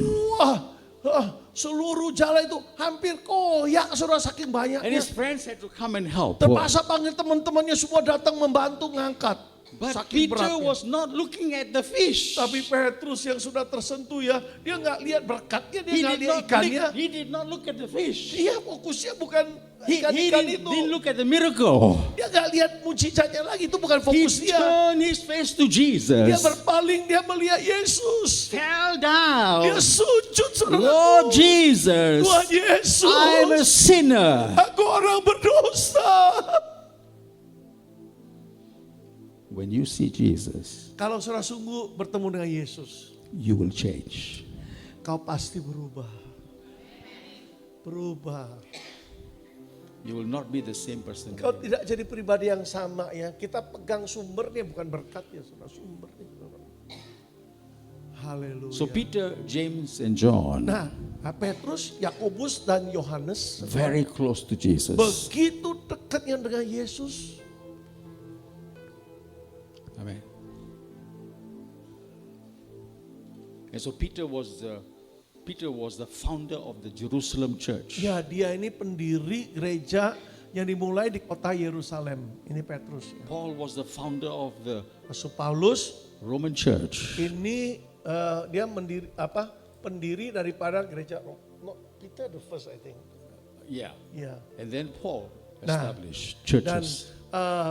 seluruh jalan itu hampir koyak, saudara, saking And banyaknya. his friends had to come and help. Terpaksa panggil teman-temannya semua datang membantu ngangkat. But Saking Peter beratnya. was not looking at the fish. Tapi Petrus yang sudah tersentuh ya, dia nggak lihat berkatnya, dia He nggak did lihat ikannya. he did not look at the fish. Dia fokusnya bukan He ikan-ikan itu. didn't look at the miracle. Dia nggak lihat mujizatnya lagi, itu bukan He fokus dia. turned his face to Dia Jesus. berpaling, dia melihat Yesus. Fell Dia down. sujud, saudara. Lord Jesus, Tuhan Yesus, I'm a sinner. aku orang berdosa. When you see Jesus, Kalau saudara sungguh bertemu dengan Yesus, you will change. kau pasti berubah. Berubah. You will not be the same person. Kau tidak jadi pribadi yang sama ya. Kita pegang sumbernya, bukan berkatnya, saudara. Sumbernya. Saudara. Haleluya. So Peter, James, and John, Nah, Petrus, Yakobus dan Yohanes very close to Jesus. begitu dekatnya dengan Yesus. Amen. And so Peter was the founder of the Jerusalem church. Ya, dia ini pendiri gereja yang dimulai di kota Yerusalem. Ini Petrus. Ya. Paul was the founder of the Rasul Paulus Roman church. ini dia pendiri daripada gereja. No, Peter the first, I think. Yeah. Ya. And then Paul Nah, established Dan churches,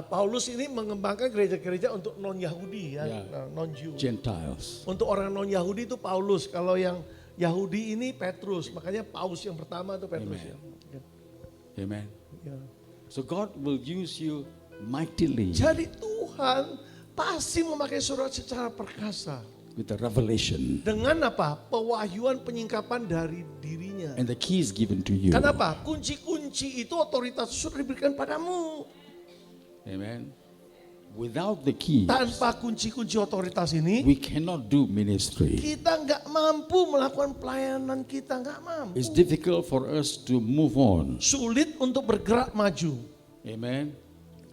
Paulus ini mengembangkan gereja-gereja untuk non-Yahudi ya, Ya. non-Jew. Gentiles. Untuk orang non-Yahudi itu Paulus, kalau yang Yahudi ini Petrus, makanya paus yang pertama itu Petrus. Amen. Ya. Amen. Ya. So God will use you mightily Jadi Tuhan pasti memakai saudara secara perkasa. with the revelation. Dengan apa? Pewahyuan penyingkapan dari dirinya. And the key is given to you. Kenapa? Kunci-kunci itu otoritas sudah diberikan padamu. Amen. Without the keys, Tanpa kunci-kunci otoritas ini, we cannot do ministry. kita nggak mampu melakukan pelayanan kita, nggak mampu. It's difficult for us to move on. Sulit untuk bergerak maju. Amen.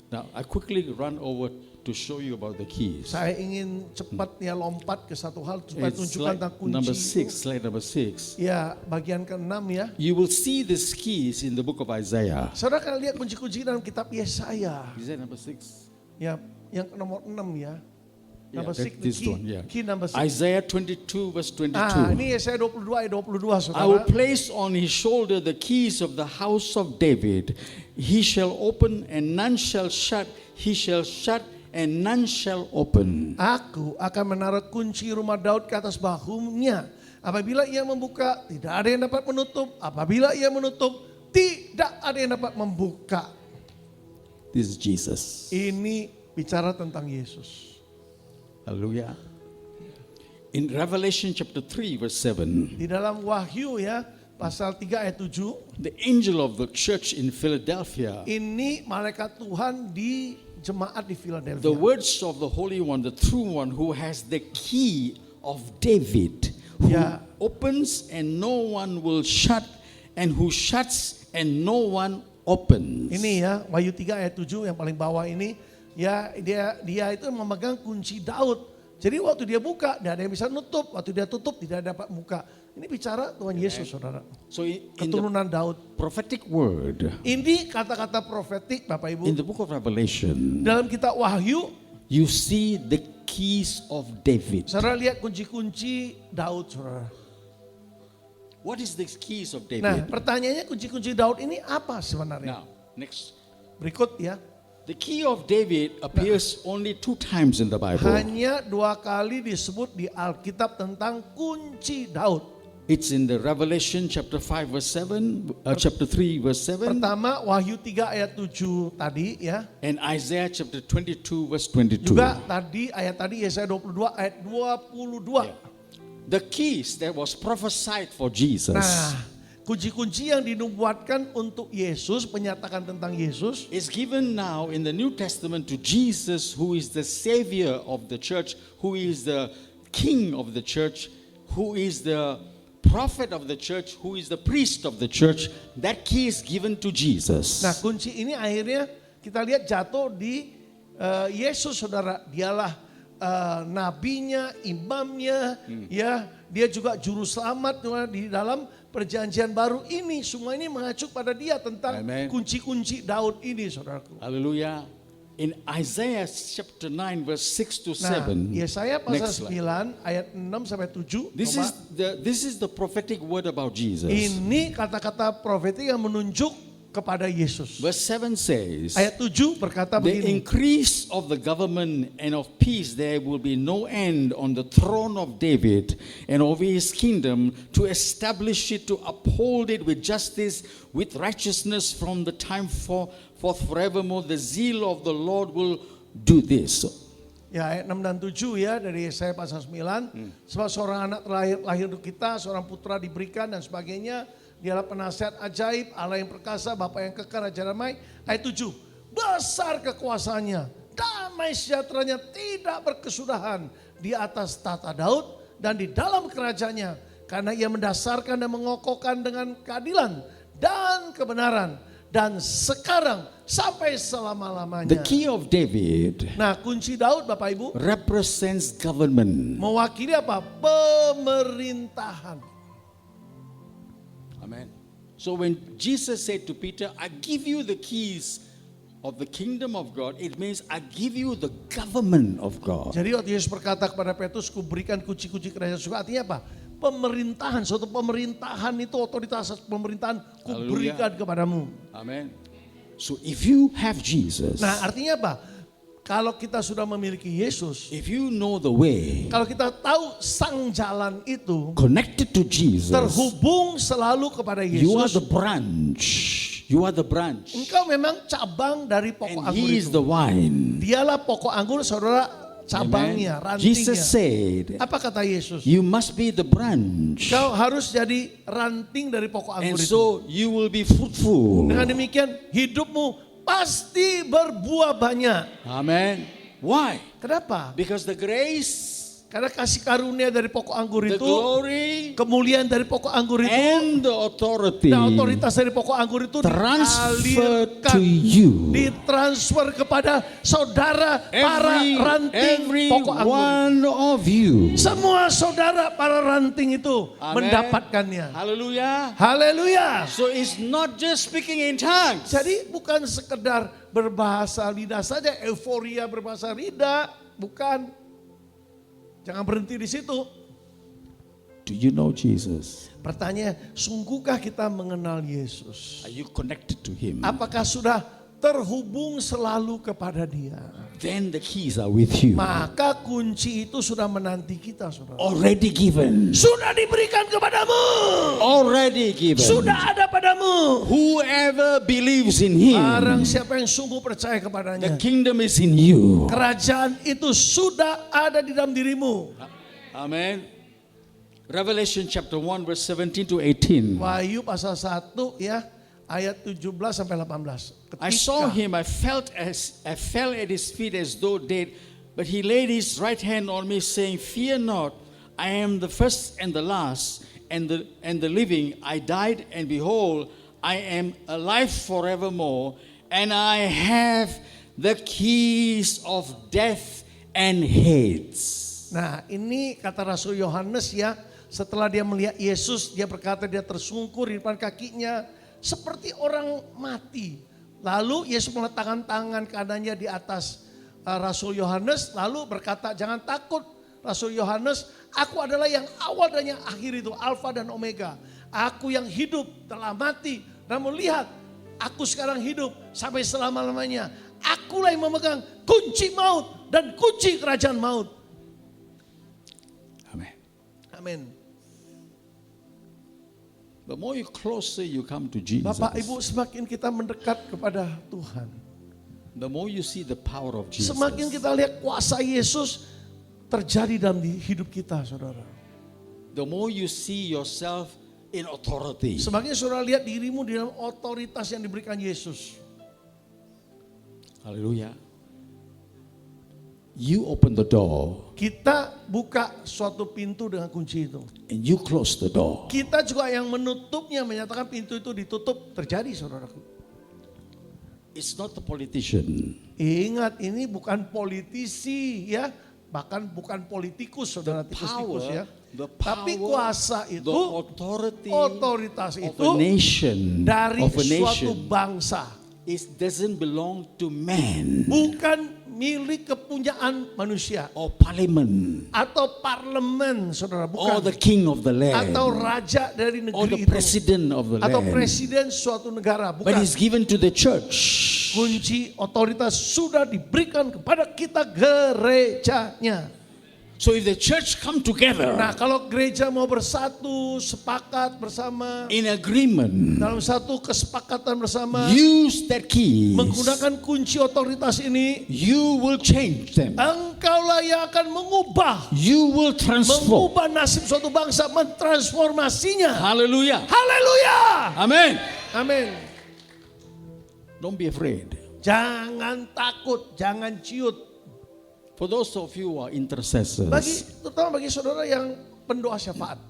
Now, I quickly run over to show you about the keys. Saya ingin cepat ya lompat ke satu hal supaya It's tunjukkan slide tentang kunci number itu. 6, slide number 6. Ya, bagian ke-6 ya. You will see these keys in the book of Isaiah. Saudara akan lihat kunci-kunci dalam kitab Yesaya. Is that number 6? Ya, yang nomor 6 ya. Yeah, Number that- 6, this one, yeah. key number 6. Isaiah 22 verse 22. Ini Yesaya 22 ayat 22 I will saudara. place on his shoulder the keys of the house of David. He shall open and none shall shut. He shall shut and none shall open. Aku akan menaruh kunci rumah Daud ke atas bahunya. Apabila ia membuka, tidak ada yang dapat menutup. Apabila ia menutup, tidak ada yang dapat membuka. This is Jesus. Ini bicara tentang Yesus. Hallelujah. In Revelation chapter 3 verse 7, Di dalam Wahyu ya, pasal 3 ayat 7, the angel of the church in Philadelphia, ini malaikat Tuhan di jemaat di the Philadelphia. words of the Holy One, the true one who has the key of David, who Yeah. opens and no one will shut, and who shuts and no one opens. Ini ya, Wahyu 3 ayat 7 yang paling bawah ini, ya dia itu memegang kunci Daud. Jadi waktu dia buka, tidak ada yang bisa nutup. Waktu dia tutup, tidak dapat buka. Ini bicara Tuhan Yesus, saudara. So in the Keturunan Daud. prophetic word, Ini kata-kata profetik, Bapak Ibu. in the book of Revelation, Dalam kitab Wahyu, you see the keys of David. saudara lihat kunci-kunci Daud, saudara. What is the keys of Nah, David? pertanyaannya kunci-kunci Daud ini apa sebenarnya? Now, next. Berikut ya. The key of David appears only 2 times in the Bible. Hanya 2 kali disebut di Alkitab tentang kunci Daud. It's in the Revelation chapter 5 verse 7, chapter 3 verse 7, Pertama Wahyu 3 ayat 7 tadi ya. and Isaiah chapter 22 verse 22. Juga tadi ayat tadi Yesaya 22 ayat 22. The keys that was prophesied for Jesus Nah, kunci-kunci yang dinubuatkan untuk Yesus, menyatakan tentang Yesus, is given now in the New Testament to Jesus, who is the Savior of the church, who is the King of the church, who is the prophet of the church, who is the priest of the church. That key is given to Jesus. nah kunci ini akhirnya kita lihat jatuh di Yesus, saudara. Dialah nabinya, imamnya, ya. Dia juga juru selamat di dalam perjanjian baru ini. Semua ini mengacu pada dia tentang Amen. kunci-kunci Daud ini, saudaraku. Hallelujah. In Isaiah chapter 9 verse 6 to Nah, 7. Yesaya pasal Next slide. 9 ayat 6 sampai 7. This Coba. this is the prophetic word about Jesus. Ini kata-kata profetik yang menunjuk kepada Yesus. Verse 7 says, Ayat 7 berkata the begini. increase of the government and of peace, there will be no end on the throne of David and over his kingdom, to establish it, to uphold it with justice, with righteousness from the time forth forevermore. The zeal of the Lord will do this. Ya, ayat 6 dan 7 ya dari Yesaya pasal 9. Sebab seorang anak lahir untuk kita, seorang putra diberikan dan sebagainya. Dialah penasihat ajaib, Allah yang perkasa, Bapa yang kekal, Raja damai. Ayat 7. Besar kekuasaannya, damai sejahteranya tidak berkesudahan di atas tata Daud dan di dalam kerajaannya. Karena ia mendasarkan dan mengokohkan dengan keadilan dan kebenaran. Dan sekarang sampai selama-lamanya. The key of David Nah, kunci Daud Bapak Ibu represents government. mewakili apa? Pemerintahan. Amen. So when Jesus said to Peter, I give you the keys of the kingdom of God, it means I give you the government of God. Jadi waktu Yesus berkata kepada Petrus, kuberikan kunci-kunci kerajaan surga, artinya apa? Pemerintahan, suatu pemerintahan itu, otoritas pemerintahan kuberikan kepadamu. Amen. So if you have Jesus, Nah, artinya apa? kalau kita sudah memiliki Yesus, if you know the way, kalau kita tahu sang jalan itu, connected to Jesus, terhubung selalu kepada you are Yesus, the branch. You are the branch. engkau memang cabang dari pokok And anggur he is itu. the vine. Dialah pokok anggur, saudara, cabangnya, Amen. Jesus rantingnya. said, Apa kata Yesus? you must be the branch. Kau harus jadi ranting dari pokok And anggur itu. so you will be fruitful. Dengan demikian hidupmu pasti berbuah banyak. Amen. Why? Kenapa? Because the grace, Karena kasih karunia dari pokok anggur the itu, glory, kemuliaan dari pokok anggur itu, and the authority dan otoritas dari pokok anggur itu transfer to dialirkan, you. ditransfer kepada saudara para ranting Every pokok anggur. one of you. Semua saudara para ranting itu Amen. mendapatkannya. Hallelujah. Haleluya. So it's not just speaking in tongues. Jadi bukan sekedar berbahasa lidah saja, euforia berbahasa lidah, bukan. Jangan berhenti di situ. Do you know Jesus? Pertanyaan, sungguhkah kita mengenal Yesus? Are you connected to him? Apakah sudah terhubung selalu kepada Dia? Then the keys are with you. Maka kunci itu sudah menanti kita, saudara. Already given. Sudah diberikan kepadamu. Already given. Sudah ada padamu. Whoever believes in him, Barang siapa yang sungguh percaya the kepadanya, kingdom is in you. kerajaan itu sudah ada di dalam dirimu. Amen. Revelation chapter 1 verse 17 to 18. Wahyu pasal 1 ya, ayat 17 sampai 18. I saw him, I fell at his feet as though dead, but he laid his right hand on me, saying, fear not, I am the first and the last, and the living. I died, and behold, I am alive forevermore, and I have the keys of death and Hades. Nah, ini kata Rasul Yohanes ya, setelah dia melihat Yesus, dia berkata dia tersungkur di depan kakinya seperti orang mati. Lalu Yesus meletakkan tangan kanannya di atas Rasul Yohanes, lalu berkata, jangan takut Rasul Yohanes, aku adalah yang awal dan yang akhir itu, Alfa dan Omega. Aku yang hidup telah mati, namun lihat, aku sekarang hidup sampai selama-lamanya. Akulah yang memegang kunci maut dan kunci kerajaan maut. Amen. Amin. The more closer you come to Jesus, Bapak Ibu, semakin kita mendekat kepada Tuhan, the more you see the power of Jesus. semakin kita lihat kuasa Yesus terjadi dalam hidup kita, saudara. The more you see yourself in authority. Semakin saudara lihat dirimu di dalam otoritas yang diberikan Yesus. Hallelujah. You open the door Kita buka suatu pintu dengan kunci itu. and you close the door. Kita juga yang menutupnya, menyatakan pintu itu ditutup, terjadi, saudaraku. It's not the politician. Ingat, ini bukan politisi ya, bahkan bukan politikus, saudara, tikus-tikus ya. The Tapi power, kuasa the itu, authority otoritas of itu a nation, dari of a suatu nation, bangsa. it doesn't belong to man Bukan milik kepunyaan manusia or parliament atau parlemen, saudara, or bukan. the king of the land Atau raja dari or negeri the itu. president of the Atau land, presiden suatu negara, but bukan. it's given to the church. Kunci otoritas sudah diberikan kepada kita, gerejanya. So if the church come together Nah, kalau gereja mau bersatu, sepakat bersama, in agreement, dalam satu kesepakatan bersama, use that key, menggunakan kunci otoritas ini, you will change them. engkaulah yang akan mengubah, You will transform. mengubah nasib suatu bangsa, mentransformasinya. Hallelujah. Haleluya. Amen. Amin. Don't be afraid. Jangan takut, jangan ciut. For those of you who are intercessors, Terutama bagi saudara yang pendoa syafaat.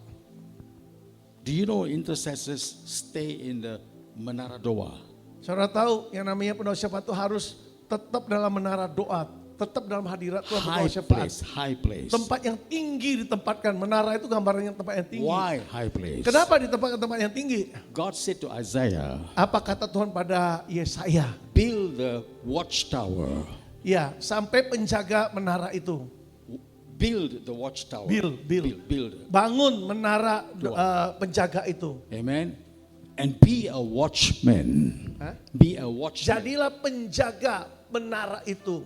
do you know intercessors stay in the Menara Doa? Saudara tahu yang namanya pendoa syafaat itu harus tetap dalam menara doa, tetap dalam hadirat Tuhan pendoa syafaat. High place. Tempat yang tinggi ditempatkan. Menara itu gambarnya tempat yang tinggi. Why high place? Kenapa ditempatkan tempat yang tinggi? God said to Isaiah, Apa kata Tuhan pada Yesaya? build the watchtower. Ya, sampai penjaga menara itu. Build the watchtower. Build. Bangun menara penjaga itu. Amen. And be a watchman. Hah? Be a watchman. Jadilah penjaga menara itu.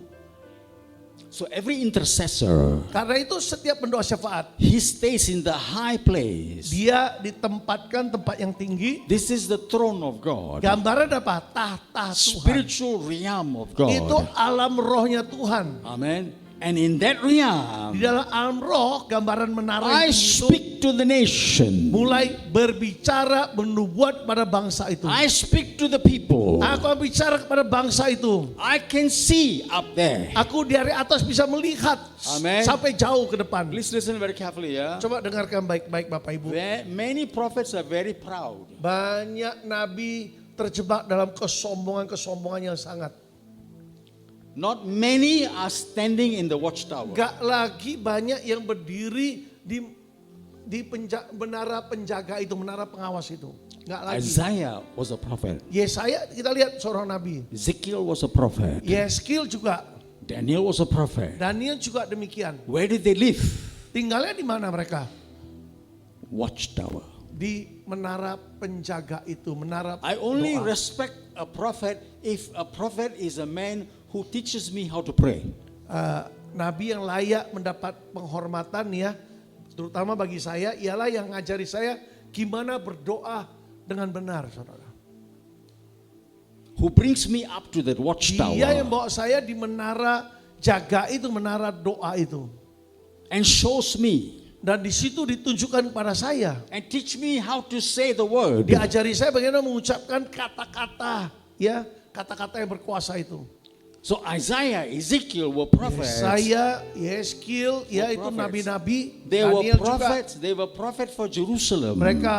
So every intercessor, Karena itu setiap pendoa syafaat, he stays in the high place. dia ditempatkan tempat yang tinggi. This is the throne of God, Gambaran apa? Tahta Tuhan. spiritual realm of Itu God. alam rohnya Tuhan. Amen. And in that Di realm, dalam alam roh, gambaran menara I yang tinggi itu speak to the nation. mulai berbicara, bernubuat pada bangsa itu. I speak to the people. Aku bicara kepada bangsa itu. I can see up there. Aku dari atas bisa melihat Amen. sampai jauh ke depan. Please listen very carefully, yeah. Coba dengarkan baik-baik Bapak Ibu. Many prophets are very proud. Banyak nabi terjebak dalam kesombongan-kesombongan yang sangat. Not many are standing in the watchtower. Gak lagi banyak yang berdiri di menara penjaga itu, menara pengawas itu. Gak lagi. Isaiah was a prophet. Yesaya kita lihat seorang nabi. Ezekiel was a prophet. Yeskil juga. Daniel was a prophet. Daniel juga demikian. Where did they live? Tinggalnya di mana mereka? Watchtower. Di menara penjaga itu, menara I only doa. respect a prophet if a prophet is a man who teaches me how to pray. Nabi yang layak mendapat penghormatan ya, terutama bagi saya, ialah yang ngajari saya gimana berdoa dengan benar, saudara. Who brings me up to that Dia yang watchtower bawa saya di menara jaga itu, menara doa itu. and shows me Dan di situ ditunjukkan kepada saya. and teach me how to say the word. Diajari saya bagaimana mengucapkan kata-kata, ya, kata-kata yang berkuasa itu. So Isaiah, Ezekiel were prophets. Saya, Yeskil, ya itu prophets. nabi-nabi. They were Daniel juga. prophets. They were prophets for Jerusalem. Mereka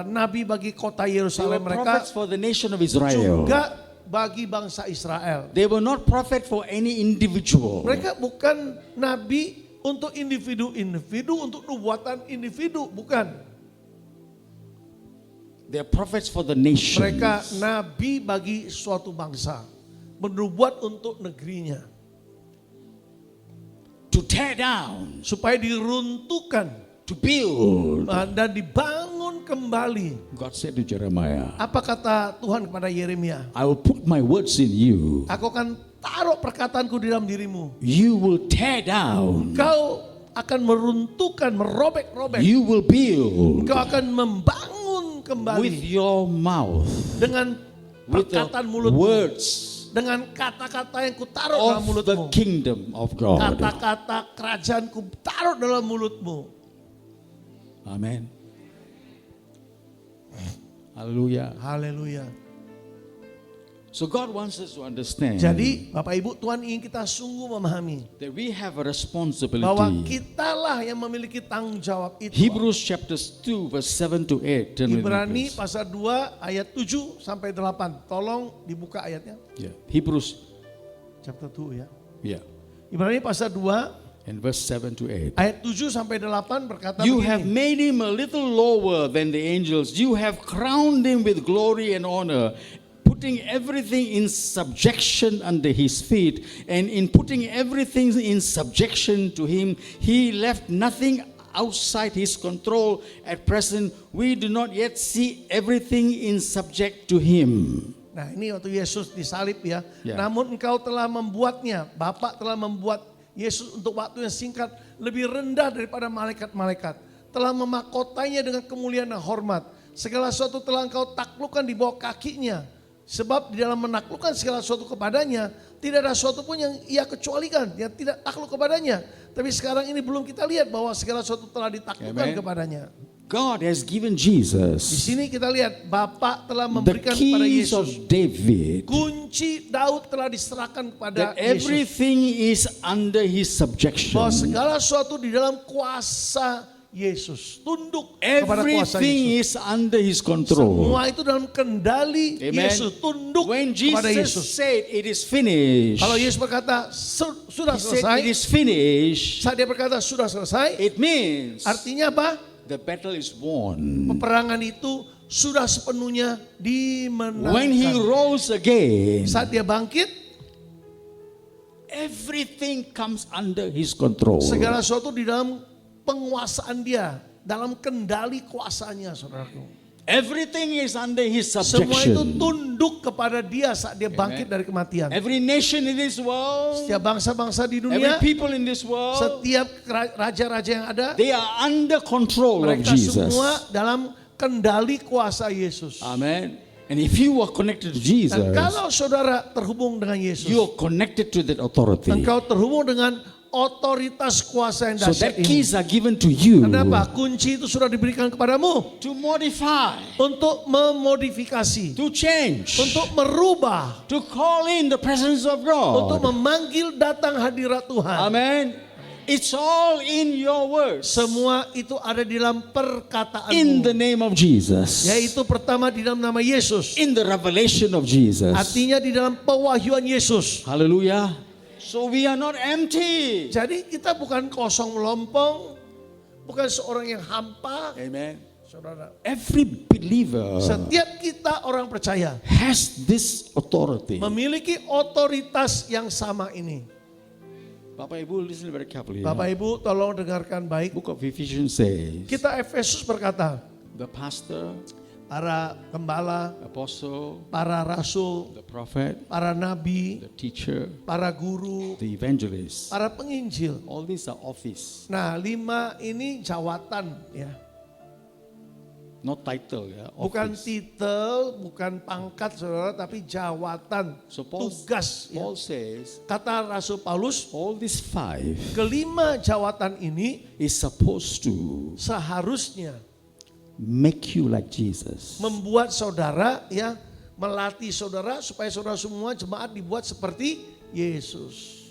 nabi bagi kota They were Yerusalem, mereka prophets for the nation of Israel. juga bagi bangsa Israel. They were not prophet for any individual. Mereka bukan nabi untuk individu-individu, untuk nubuatan individu, bukan. They are prophets for the nation. Mereka nabi bagi suatu bangsa, bernubuat untuk negerinya, To tear down, supaya diruntuhkan to build. dan dibangun kembali. God said to Jeremiah, Apa kata Tuhan kepada Yeremia? I will put my words in you. Aku akan taruh perkataanku di dalam dirimu. You will tear down. Kau akan meruntuhkan, merobek-robek. You will build Kau akan membangun with kembali your mouth, dengan with the perkataan mulutmu, words dengan kata-kata yang kutaruh dalam of mulutmu, the kingdom of God. kata-kata kerajaanku taruh dalam mulutmu. Amen. Hallelujah. Haleluya. So God wants us to understand Jadi Bapak Ibu, Tuhan ingin kita sungguh memahami that we have a bahwa responsibility. kitalah yang memiliki tanggung jawab itu. Hebrews chapters 2 verse 7 to 8. Turn with me, Ibrani please. pasal 2 ayat 7 sampai 8. Tolong dibuka ayatnya. Yeah. Hebrews, Chapter 2 ya. yeah, Ibrani pasal 2 and verse 7 to 8. ayat 7 sampai 8 berkata You have begini. made him a little lower than the angels. You have crowned him with glory and honor, putting everything in subjection under his feet. And in putting everything in subjection to him, he left nothing outside his control. At present, we do not yet see everything in subject to him. Nah ini waktu Yesus disalib ya. Ya. Namun engkau telah membuatnya, Bapak telah membuat Yesus untuk waktu yang singkat lebih rendah daripada malaikat-malaikat. Telah memakotanya dengan kemuliaan dan hormat. Segala sesuatu telah engkau taklukkan di bawah kakinya. Sebab di dalam menaklukkan segala sesuatu kepadanya, tidak ada sesuatu pun yang ia kecualikan, yang tidak takluk kepadanya. Tapi sekarang ini belum kita lihat bahwa segala sesuatu telah ditaklukkan Amen. kepadanya. God has given Di Jesus sini kita lihat Bapa telah the memberikan kepada keys of Yesus. David. Kunci Daud telah diserahkan kepada That Yesus. everything is under his subjection. Bahwa segala sesuatu di dalam kuasa Yesus. Tunduk kepada kuasa Everything Yesus. is under his control. Semua itu dalam kendali Amen. Yesus. Tunduk When kepada Jesus Yesus. said it is finished, Kalau Yesus berkata sudah he said selesai. it is finished, Saat dia berkata sudah selesai. it means Artinya apa? the battle is won. Peperangan itu sudah sepenuhnya When he dimenangkan. rose again, Saat dia bangkit, everything comes under his control. segala sesuatu di dalam penguasaan dia, dalam kendali kuasanya, saudaraku. Everything is under his Semua itu subjection. tunduk kepada dia saat dia bangkit dari kematian. Every nation in this world, Setiap bangsa-bangsa di every dunia, people in this world, setiap raja-raja yang ada, they are under control of mereka Jesus. semua dalam kendali kuasa Yesus. Amen. And if you are connected to Jesus, Dan kalau saudara terhubung dengan Yesus, you are connected to that authority. engkau terhubung dengan otoritas kuasa yang So dahsyat that ini. keys are given to you Kenapa? Kunci itu sudah diberikan kepadamu to modify, untuk memodifikasi, to change, untuk merubah, to call in the presence of untuk God. memanggil datang hadirat Tuhan. Amen. It's all in your words. Semua itu ada di dalam perkataanmu. In the name of Jesus. Yaitu pertama di dalam nama Yesus. In the revelation of Jesus. Artinya di dalam pewahyuan Yesus. Hallelujah. So we are not empty. Jadi kita bukan kosong melompong, bukan seorang yang hampa. Amen. Saudara, Every believer setiap kita orang percaya has this authority. memiliki otoritas yang sama ini. Bapak Ibu, listen very carefully. Bapak Ibu tolong dengarkan baik. Book of Ephesians says, Kita Efesus berkata, the pastor, para gembala, apostle, para rasul, the prophet, para nabi, the teacher, para guru, the evangelist, para penginjil. all these are office, Nah, 5 ini jawatan ya. not title, yeah, Bukan office. titel, bukan pangkat saudara, tapi jawatan, So Paul, tugas. Ya. Paul says, Kata Rasul Paulus, all these 5 kelima jawatan ini is supposed to seharusnya make you like Jesus. membuat saudara ya, melatih saudara supaya saudara semua jemaat dibuat seperti Yesus.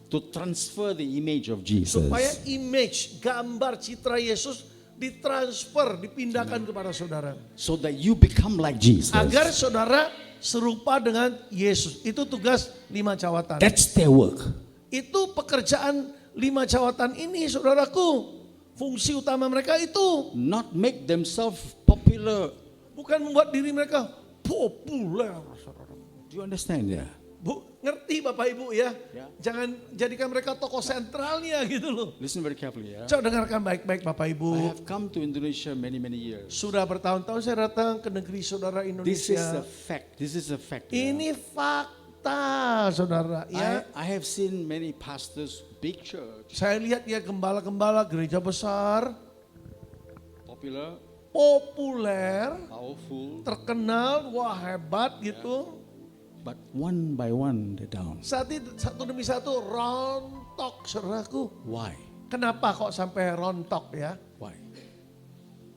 To transfer the image of Jesus. Supaya image, gambar, citra Yesus ditransfer, dipindahkan kepada saudara. So that you become like Jesus. Agar saudara serupa dengan Yesus. Itu tugas 5 jawatan. That's their work. Itu pekerjaan 5 jawatan ini saudaraku. Fungsi utama mereka itu. Not make themselves popular. Bukan membuat diri mereka populer. Do you understand? Yeah. Bu, ngerti Bapak Ibu ya? Ya. Jangan jadikan mereka tokoh sentralnya gitu loh. Listen very carefully. Yeah. Coba dengarkan baik-baik Bapak I Ibu. have come to Indonesia many years. Sudah bertahun-tahun saya datang ke negeri saudara This is a Indonesia. fact. This is a fact. Yeah. Ini fakta saudara ya. I have seen many pastors, big church, Saya lihat ya gembala-gembala gereja besar, popular, populer, powerful, terkenal, wah hebat gitu. but one by one they're down. Satu demi satu rontok saudaraku. Why? Kenapa kok sampai rontok ya? Why?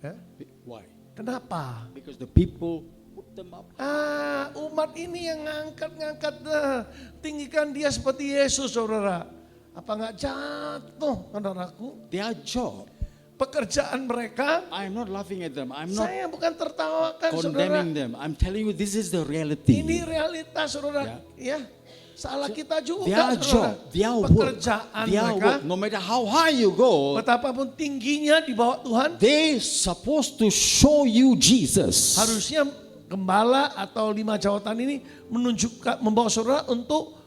Ya? Why? Kenapa? Because the people put them up. Umat ini yang ngangkat tinggikan dia seperti Yesus saudara. Apa nggak jatuh saudaraku? Their job. Pekerjaan mereka, I am not laughing at them. I'm not saya bukan tertawakan saudara. condemning them. I'm telling you this is the reality. Ini realitas saudara. Ya, salah kita juga Their saudara. job, their work, Pekerjaan their mereka, work, no matter how high you go, betapapun tingginya di bawah Tuhan, they supposed to show you Jesus. harusnya gembala atau 5 jawatan ini menunjukkan, membawa saudara untuk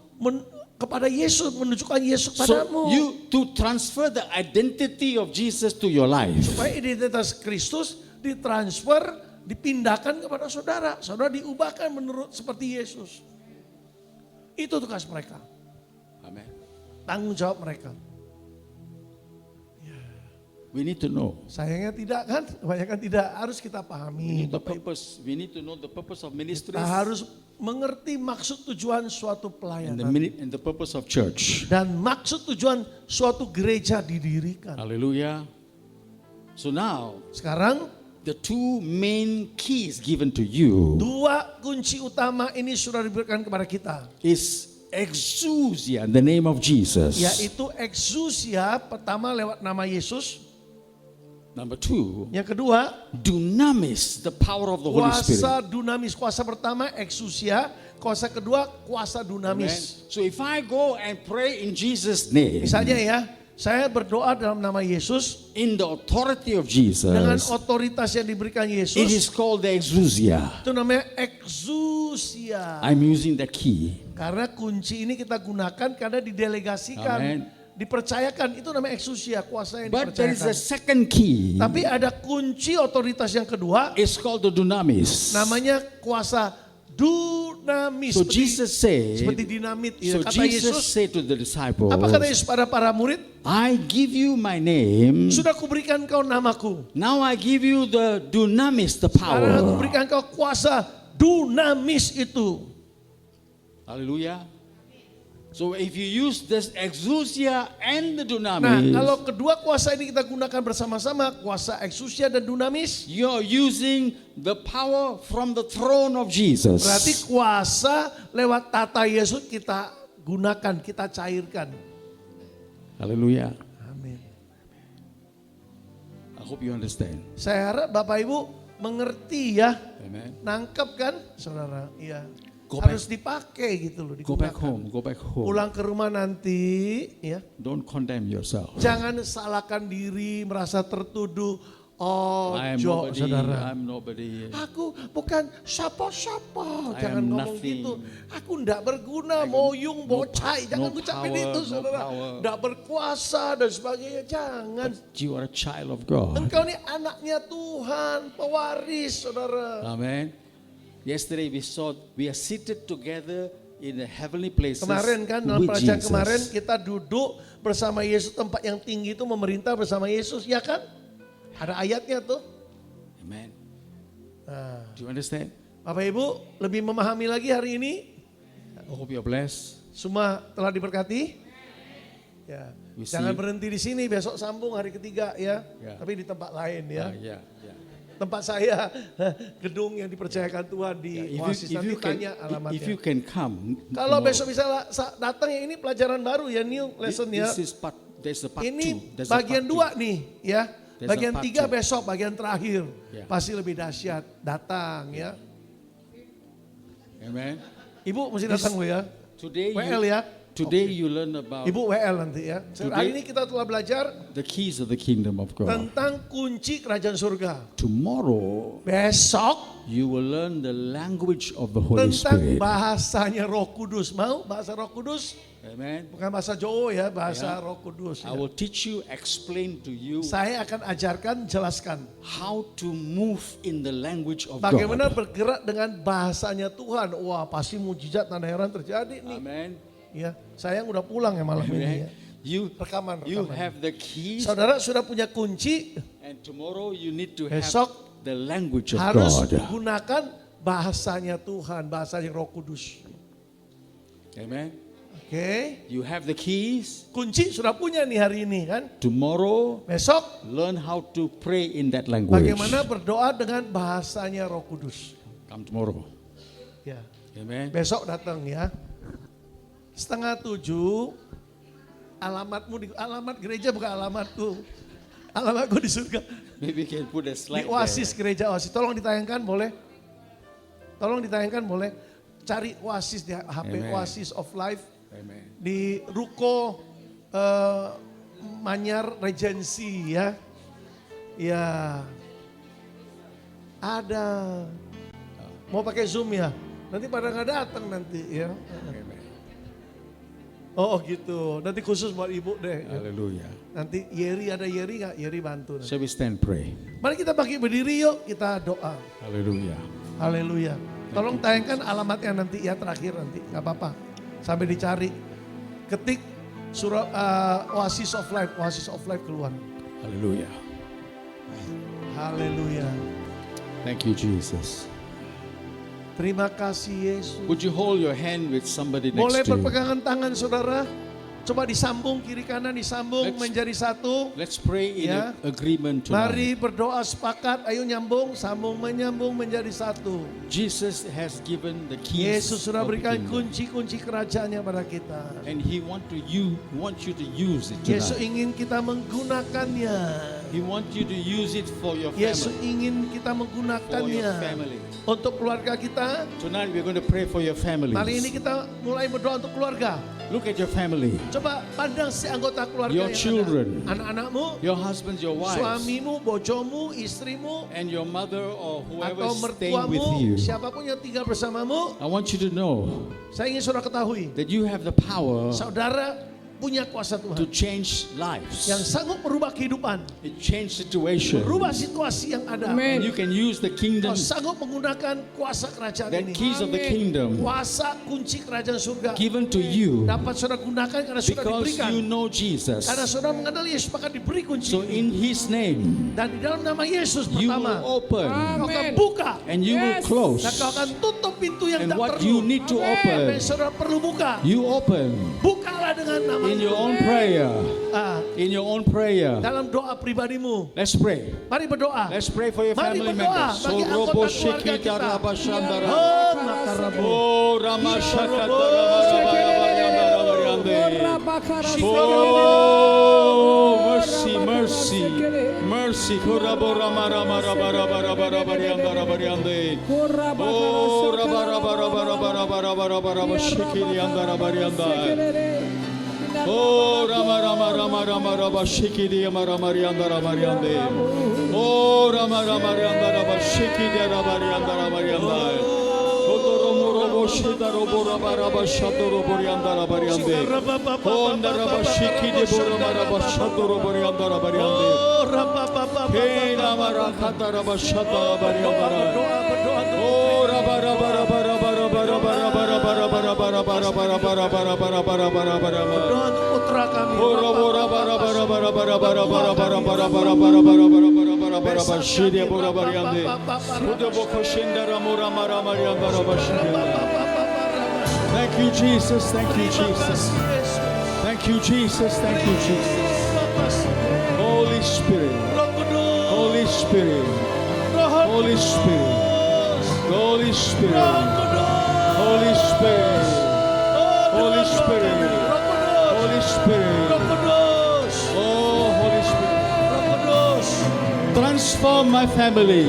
kepada Yesus, menunjukkan Yesus So padamu. you to transfer the identity of Jesus to your life. Supaya identitas Kristus ditransfer, dipindahkan kepada saudara. Saudara diubahkan menurut seperti Yesus. Itu tugas mereka, Amen. tanggung jawab mereka. We need to know. Sayangnya tidak kan, kebanyakan tidak, harus kita We pahami. need the Bapak Ibu. purpose. We need to know the purpose of ministries Kita harus mengerti maksud tujuan suatu and pelayanan. and the purpose of church. Dan maksud tujuan suatu gereja didirikan. Hallelujah. So now, Sekarang the two main keys given to you 2 kunci utama ini sudah diberikan kepada kita. is exousia in the name of Jesus. Yaitu exousia, pertama lewat nama Yesus. Number 2, Yang kedua, dunamis, the power of the Holy Spirit. kuasa dunamis. Kuasa pertama exousia, kuasa kedua kuasa Amen. dunamis. So if I go and pray in Jesus' name, Misalnya ya, saya berdoa dalam nama Yesus in the authority of dengan Jesus, otoritas yang diberikan it Yesus. is called the exousia. Itu namanya exousia. I'm using that key. Karena kunci ini kita gunakan karena didelegasikan Amen. dipercayakan, itu namanya exousia, kuasa yang But there is a dipercayakan. second key. Tapi ada kunci otoritas yang kedua, It's called the dunamis. namanya kuasa dunamis. So Jesus said, seperti dinamit. Ya. so Kata Jesus Yesus, said to the disciples, apa kata Yesus pada para murid? I give you my name. Sudah kuberikan kau namaku. Now I give you the dunamis, the Sekarang aku power. berikan kau kuasa dunamis itu. Hallelujah. So if you use this exousia and the Nah, dunamis, kalau kedua kuasa ini kita gunakan bersama-sama, kuasa exousia dan dunamis, you're using the power from the throne of Jesus. berarti kuasa lewat tata Yesus kita gunakan, kita cairkan. Hallelujah. Amin. I hope you understand. Saya harap Bapak Ibu mengerti ya, Amen. nangkep kan saudara? Iya. Go Harus dipakai gitu loh, Go back digunakan. home. Go back home. Pulang ke rumah nanti ya. Don't condemn yourself. Jangan salahkan diri, merasa tertuduh. Oh, I am Jo, nobody. saudara. I'm nobody. Aku bukan siapa-siapa. I Jangan am ngomong nothing. gitu. Aku ndak berguna, moyung, bocai. Jangan no ucapin power, itu, no saudara. power. Ndak berkuasa dan sebagainya. Jangan. You are a child of God. Engkau ini anaknya Tuhan, pewaris, saudara. Amen. Yesterday we are seated together in the heavenly places Kemarin kan dalam with pelajaran Jesus. kemarin kita duduk bersama Yesus, tempat yang tinggi itu memerintah bersama Yesus, ya kan? Ada ayatnya tuh. Amen. Nah, Do you understand? Bapak Ibu lebih memahami lagi hari ini? I hope you're blessed. Semua telah diberkati? Ya. We Jangan see- berhenti di sini, besok sambung hari ketiga ya. Ya. Tapi di tempat lain ya. Yeah. Tempat saya gedung yang dipercayakan Tuhan di Oasis, nanti tanya If alamatnya. you can come. Kalau tomorrow. besok bisa datang ya, ini pelajaran baru ya, new lesson ya. This is part. There's the part Ini 2. There's the bagian part 2 nih ya. There's Bagian a part 3 two. besok, bagian terakhir. Ya. Pasti lebih dahsyat. Datang ya. 2. Amen. Ibu mesti datang Bu ya. Today WL you, ya. today you learn about Ibu WL nanti ya. Hari ini kita telah belajar the keys of the kingdom of God. tentang kunci kerajaan surga. Tomorrow Besok you will learn the language of the Holy tentang Spirit. bahasanya Roh Kudus. Mau bahasa Roh Kudus? Amen. Bukan bahasa Jawa ya, bahasa Ya. Roh Kudus. I Ya. will teach you, explain to you Saya akan ajarkan, jelaskan how to move in the language of bagaimana God. bergerak dengan bahasanya Tuhan. Wah, pasti mujizat tanda heran terjadi nih. Amen. Ya, sayang udah pulang ya malam ini ya. Amen. You Rekaman. have the keys, Saudara sudah punya kunci, and tomorrow you need to Besok have the language of harus God. gunakan bahasanya Tuhan, bahasanya Roh Kudus. Amen. Oke, You have the keys. kunci sudah punya nih hari ini kan. Tomorrow Besok learn how to pray in that language. bagaimana berdoa dengan bahasanya Roh Kudus. Come tomorrow. Ya, Amen. besok datang ya. 6:30. Alamat gereja bukan alamatku. Alamatku di surga. Maybe you can put a Di slide Oasis, there. gereja Oasis. Tolong ditayangkan boleh? Tolong ditayangkan boleh? Cari Oasis di HP, Amen. Oasis of Life. Amen. Di Ruko Manyar Regency ya. Ya. Ada. Mau pakai Zoom ya? Nanti pada nggak datang nanti ya. Amen. Oh gitu. Nanti khusus buat ibu deh. Hallelujah. Nanti Yeri ada Yeri nggak? Yeri bantu. Shall we stand pray? Mari kita bagi berdiri yuk, kita doa. Hallelujah. Haleluya. Tolong tayangkan alamatnya nanti ya, terakhir nanti, nggak apa-apa. Sampai dicari. Ketik surah Oasis of Life keluar. Hallelujah. Haleluya. Thank you, Jesus. Terima kasih Yesus. Would you hold your hand with somebody Boleh next to you? berpegangan tangan saudara. Coba disambung kiri kanan, disambung Let's- menjadi satu. Let's pray in Ya. agreement Mari tonight. berdoa sepakat, ayo nyambung, sambung menyambung menjadi satu. Jesus has given the keys Yesus sudah of the berikan kingdom. kunci-kunci kerajaannya pada kita. And He wants you to use it Yesus tonight. ingin kita menggunakannya. He wants you to use it for your Yesus family. ingin kita For your menggunakannya family. untuk keluarga kita. Tonight we're going to pray for your families. Kali ini kita mulai berdoa untuk keluarga. Look at your family. Coba pandang si anggota keluarga Your yang children. ada. Anak-anakmu, Your husbands, your wives, suamimu, bojomu, istrimu, and your mother or whoever atau is staying with mertuamu, you. siapapun yang tinggal bersamamu. I want you to know Saya ingin saudara ketahui, that you have the power saudara punya kuasa to Tuhan. change lives, Yang sanggup merubah kehidupan. it change situation. Merubah situasi yang ada. And you can use the kingdom, Kau sanggup menggunakan kuasa kerajaan the ini. keys of the kingdom Kuasa kunci kerajaan surga. given to you Dapat saudara gunakan karena sudah because diberikan. you know Jesus. Karena saudara mengenal Yesus maka diberi kunci. So in His name, Dan di dalam nama Yesus you pertama. will open Kau akan buka. and you will close. Dan kau akan tutup pintu yang And tak what perlu. you need to Apa open, yang saudara perlu buka. you open Bukalah dengan nama in your own prayer. Ah, In your own prayer. dalam doa pribadimu. Let's pray. Mari berdoa. Let's pray for your Mari family berdoa members. bagi So anggota robo keluarga shiki kita. daraba shandara. Oh, makarabu. Oh rama shaka Oh, mercy, mercy, mercy. Kurabo rama rama raba raba raba raba rianda raba riande. Oh, raba raba raba raba raba raba raba raba shiki rianda raba rianda. Oh, rama rama rama rama raba shiki rianda rama rianda rama riande. Oh, rama rama rianda raba shiki rianda rama rianda rama rianda. Shida robo raba raba shato robo rianda raba riande. Honda raba shiki de boraba raba shato robo rianda raba riande. Oh, rabababa. Kena marakata raba shata raba rianda raba. Berdoa. Oh raba raba raba raba raba raba raba raba raba raba raba raba raba raba raba raba raba raba raba. Berdoa untuk putra kami. Oh robo raba raba raba raba raba raba raba raba raba raba raba raba raba raba raba shidi boraba riande. Udo boko shinda ramura mara marianda raba shidi. Thank you, Jesus. Thank you, Jesus. Thank you, Jesus. Thank you, Jesus. Holy Spirit. Holy Spirit. Holy Spirit. Holy Spirit. Holy Spirit. Holy Spirit. Holy Spirit. Oh, Holy Spirit. Transform my family.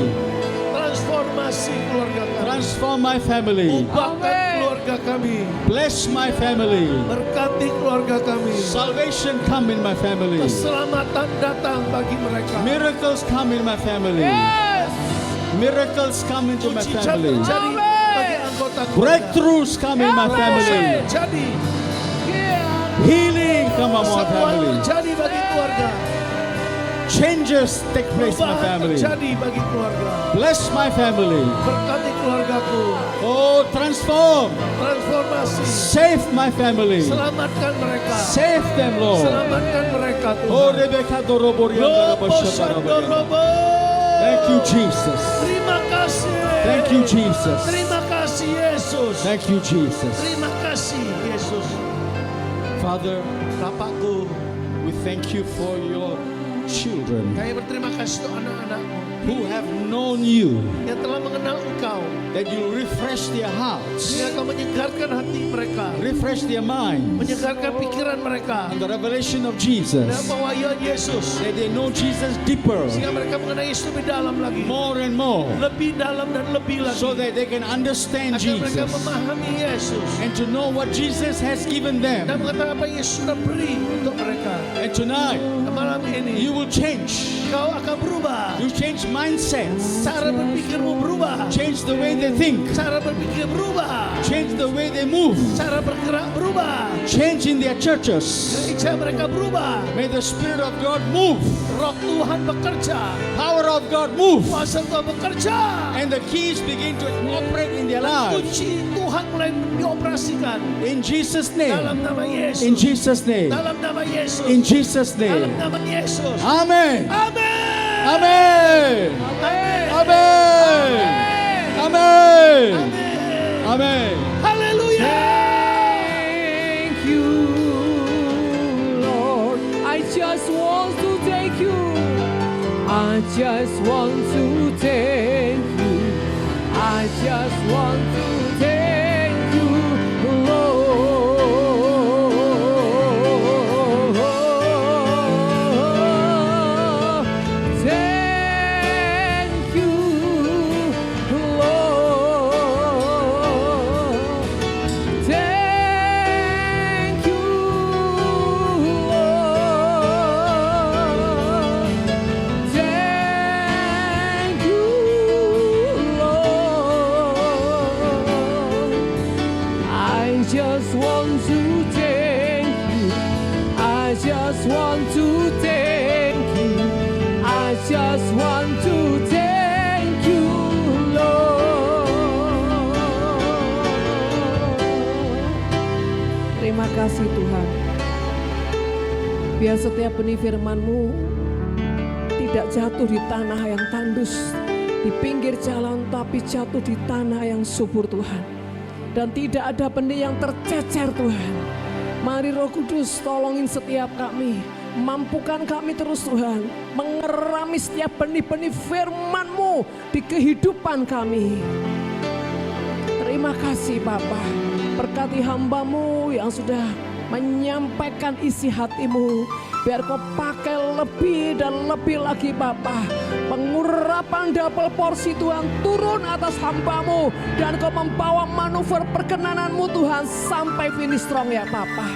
Transformasi keluarga kami. Transform my family. Ubahkan keluarga kami. Bless my family. Berkati keluarga kami. Salvation come in my family. Keselamatan datang bagi mereka. Miracles come in my family. Miracles come into my Mujizat family. terjadi bagi anggota keluarga. Breakthroughs come in my family. Terjadi. Healing come in my Semua family. terjadi bagi keluarga. Changes take place in my Perubahan family. terjadi bagi keluarga. Bless my family. Berkati keluargaku. Oh, transform. Transformasi. Save my family. Selamatkan mereka. Save them, Lord. Selamatkan mereka Oh, Tuhan. Rebecca Doroborianda Rabashatarabarianda. Thank you, Jesus. Terima kasih. Thank you, Jesus. Terima kasih Yesus. Thank you, Jesus. Terima kasih Yesus. Father, Bapakku, we thank you for your children kami berterima kasih untuk anak-anakmu who have known you, yang telah mengenal Engkau. that you refresh their hearts, Sehingga Kau menyegarkan hati mereka. refresh their minds, Menyegarkan pikiran mereka. and the revelation of Dan Jesus, pewahyuan Yesus. that they know Jesus deeper, Sehingga mereka mengenai Yesus lebih dalam lagi. more and more, Lebih dalam dan lebih lagi. so that they can understand Agar mereka Jesus memahami Yesus. and to know what Jesus has given Dan them. mengetahui apa Yesus sudah beri untuk mereka. And tonight, Malam ini you will change. Kau akan berubah. You change mindsets, Cara berpikirmu berubah. change the way they think, Cara berpikir berubah. change the way they move, Cara bergerak berubah. change in their churches. Gereja mereka berubah. May the Spirit of God move, Roh Tuhan bekerja. power of God move, Kuasa Tuhan bekerja. and the keys begin to operate in their lives. Kunci Tuhan mulai dioperasikan. In Jesus' name, Dalam nama Yesus. in Jesus' name, Dalam nama Yesus. in Jesus' Dalam name. nama Yesus. Amen. Amin. Amen. Amin. Amen. Amen. Amen. Haleluya. Thank you, Lord. I just want to thank you. I just want to thank you. I just want to thank you, Lord. Thank you, Lord. Thank you, Lord. Thank you, Lord. want to thank you, Lord. Terima kasih Tuhan. Biar setiap benih firman-Mu tidak jatuh di tanah yang tandus, di pinggir jalan, tapi jatuh di tanah yang subur Tuhan. Dan tidak ada benih yang tercecer Tuhan. Mari Roh Kudus tolongin setiap kami. Mampukan kami terus Tuhan mengerami setiap benih-benih firman-Mu di kehidupan kami. Terima kasih Bapa. Berkati hamba-Mu yang sudah menyampaikan isi hati-Mu. Biar Kau pakai lebih dan lebih lagi Bapa. Pengurapan double porsi Tuhan turun atas hamba-Mu. Dan Kau membawa manuver perkenanan-Mu Tuhan sampai finish strong ya Bapa.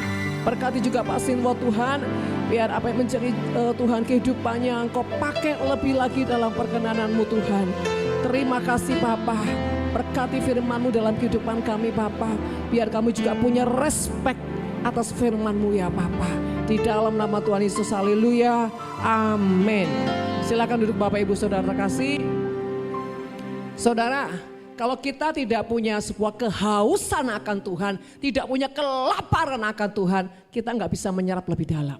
Berkati juga Pak Sinwo Tuhan. Biar apa yang menjadi Tuhan kehidupannya Engkau pakai lebih lagi dalam perkenanan-Mu Tuhan. Terima kasih Bapa. Berkati firman-Mu dalam kehidupan kami Bapa. Biar kami juga punya respect atas firman-Mu ya Bapa. Di dalam nama Tuhan Yesus, haleluya, amin. Silakan duduk Bapak Ibu Saudara terkasih. Saudara, kalau kita tidak punya sebuah kehausan akan Tuhan, tidak punya kelaparan akan Tuhan, kita nggak bisa menyerap lebih dalam.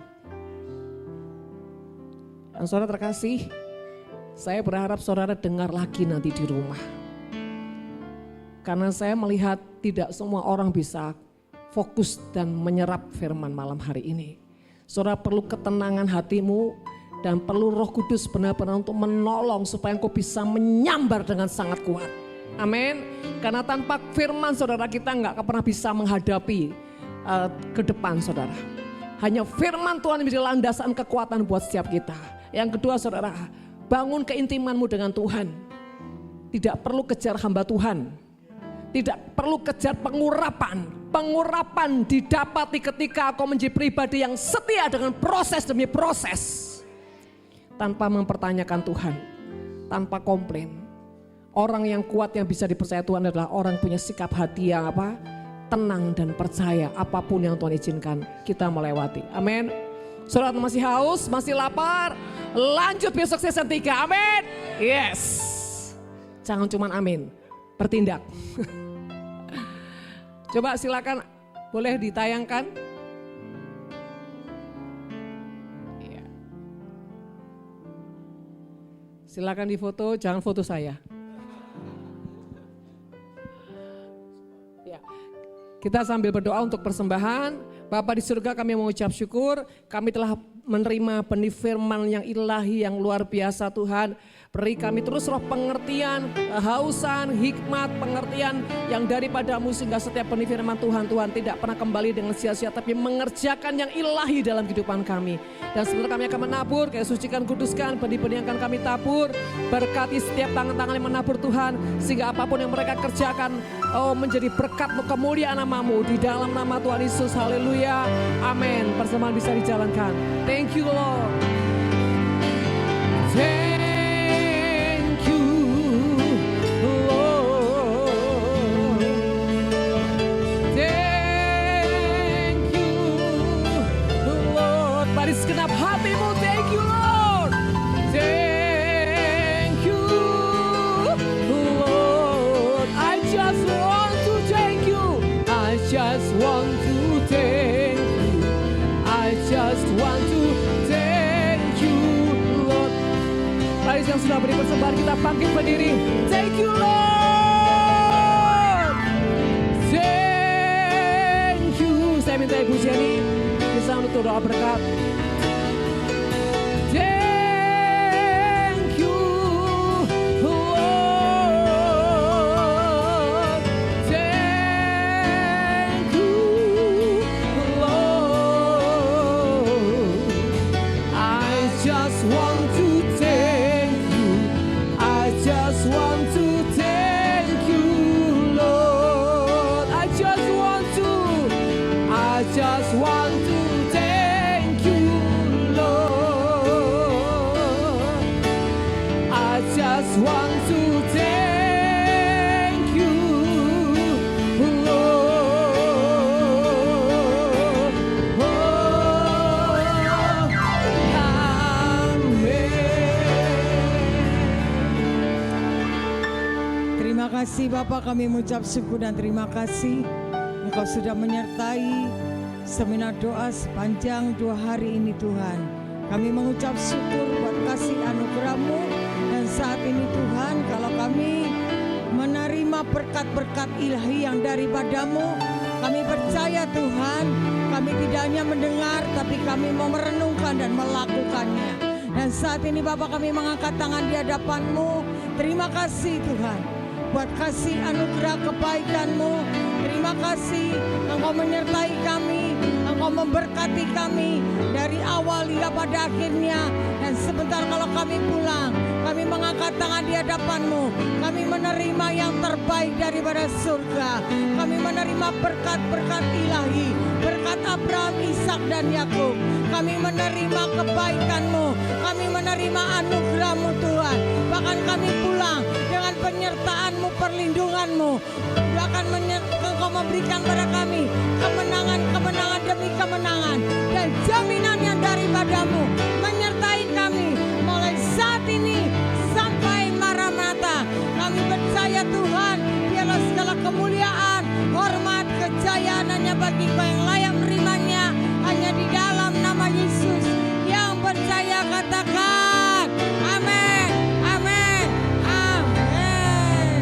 Dan saudara terkasih, saya berharap saudara dengar lagi nanti di rumah. Karena saya melihat tidak semua orang bisa fokus dan menyerap firman malam hari ini. Saudara perlu ketenangan hatimu dan perlu Roh Kudus benar-benar untuk menolong supaya engkau bisa menyambar dengan sangat kuat. Amin. Karena tanpa firman saudara kita nggak pernah bisa menghadapi ke depan saudara. Hanya firman Tuhan yang menjadi landasan kekuatan buat setiap kita. Yang kedua saudara, bangun keintimanmu dengan Tuhan. Tidak perlu kejar hamba Tuhan. Tidak perlu kejar pengurapan. Pengurapan didapati ketika kau menjadi pribadi yang setia dengan proses demi proses. Tanpa mempertanyakan Tuhan. Tanpa komplain. Orang yang kuat yang bisa dipercaya Tuhan adalah orang punya sikap hati yang apa? Tenang dan percaya apapun yang Tuhan izinkan kita melewati. Amin. Saudara masih haus, masih lapar. Lanjut besok season 3. Amin. Yes. Jangan cuman amin. Bertindak. Coba silakan boleh ditayangkan. Ya. Silakan difoto, jangan foto saya. Ya. Kita sambil berdoa untuk persembahan. Bapa di surga, kami mengucap syukur. Kami telah menerima benih firman yang ilahi yang luar biasa Tuhan. Beri kami terus roh pengertian, kehausan, hikmat, pengertian yang daripadamu sehingga setiap benih firman Tuhan tidak pernah kembali dengan sia-sia tapi mengerjakan yang ilahi dalam kehidupan kami. Dan sebentar kami akan menabur, kayak sucikan, kuduskan, benih-benih yang akan kami tabur. Berkati setiap tangan-tangan yang menabur Tuhan sehingga apapun yang mereka kerjakan menjadi berkat untuk kemuliaan nama-Mu di dalam nama Tuhan Yesus. Haleluya. Amin. Persembahan bisa dijalankan. Thank you Lord. Segenap hatimu, thank you Lord. Thank you Lord. I just want to thank you. I just want to thank you. I just want to thank you Lord. Mari yang sudah beri persembahan kita bangkit berdiri. Thank you Lord. Thank you. Saya minta Ibu Jenny bisa untuk doa berkat. Thank you, Lord. Thank you, Lord. I just want to thank you. I just want to thank you, Lord. I just want to thank you, Lord. I just want to thank you, Lord. Oh, amen. Terima kasih Bapak, kami mengucap syukur dan terima kasih Engkau sudah menyertai seminar doa sepanjang 2 hari ini Tuhan. Kami mengucap syukur buat kasih anugerah-Mu. Dan saat ini Tuhan, kalau kami menerima berkat-berkat ilahi yang daripada-Mu, kami percaya Tuhan, kami tidak hanya mendengar, tapi kami mau merenungkan dan melakukannya. Dan saat ini Bapak, kami mengangkat tangan di hadapan-Mu. Terima kasih Tuhan buat kasih anugerah kebaikan-Mu. Terima kasih Engkau menyertai kami, Engkau memberkati kami dari awal hingga pada akhirnya. Dan sebentar kalau kami pulang, kami mengangkat tangan di hadapan-Mu. Kami menerima yang terbaik daripada surga. Kami menerima berkat-berkat ilahi, berkat Abraham, Ishak dan Yakub. Kami menerima kebaikan-Mu, kami menerima anugerah-Mu Tuhan. Bahkan kami pulang dengan penyertaan-Mu, perlindungan-Mu. Bahkan Engkau memberikan pada kami kemenangan-kemenangan demi kemenangan. Dan jaminan yang daripada-Mu menyertai kami mulai saat ini sampai Maranatha. Kami percaya Tuhan, biarlah segala kemuliaan, hormat, kejayaan hanya bagi Kau yang layak menerimanya. Hanya di dalam nama Yesus. Yang percaya katakan amin, amin, amin.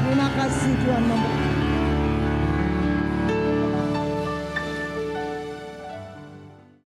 Terima kasih Tuhan memberkati.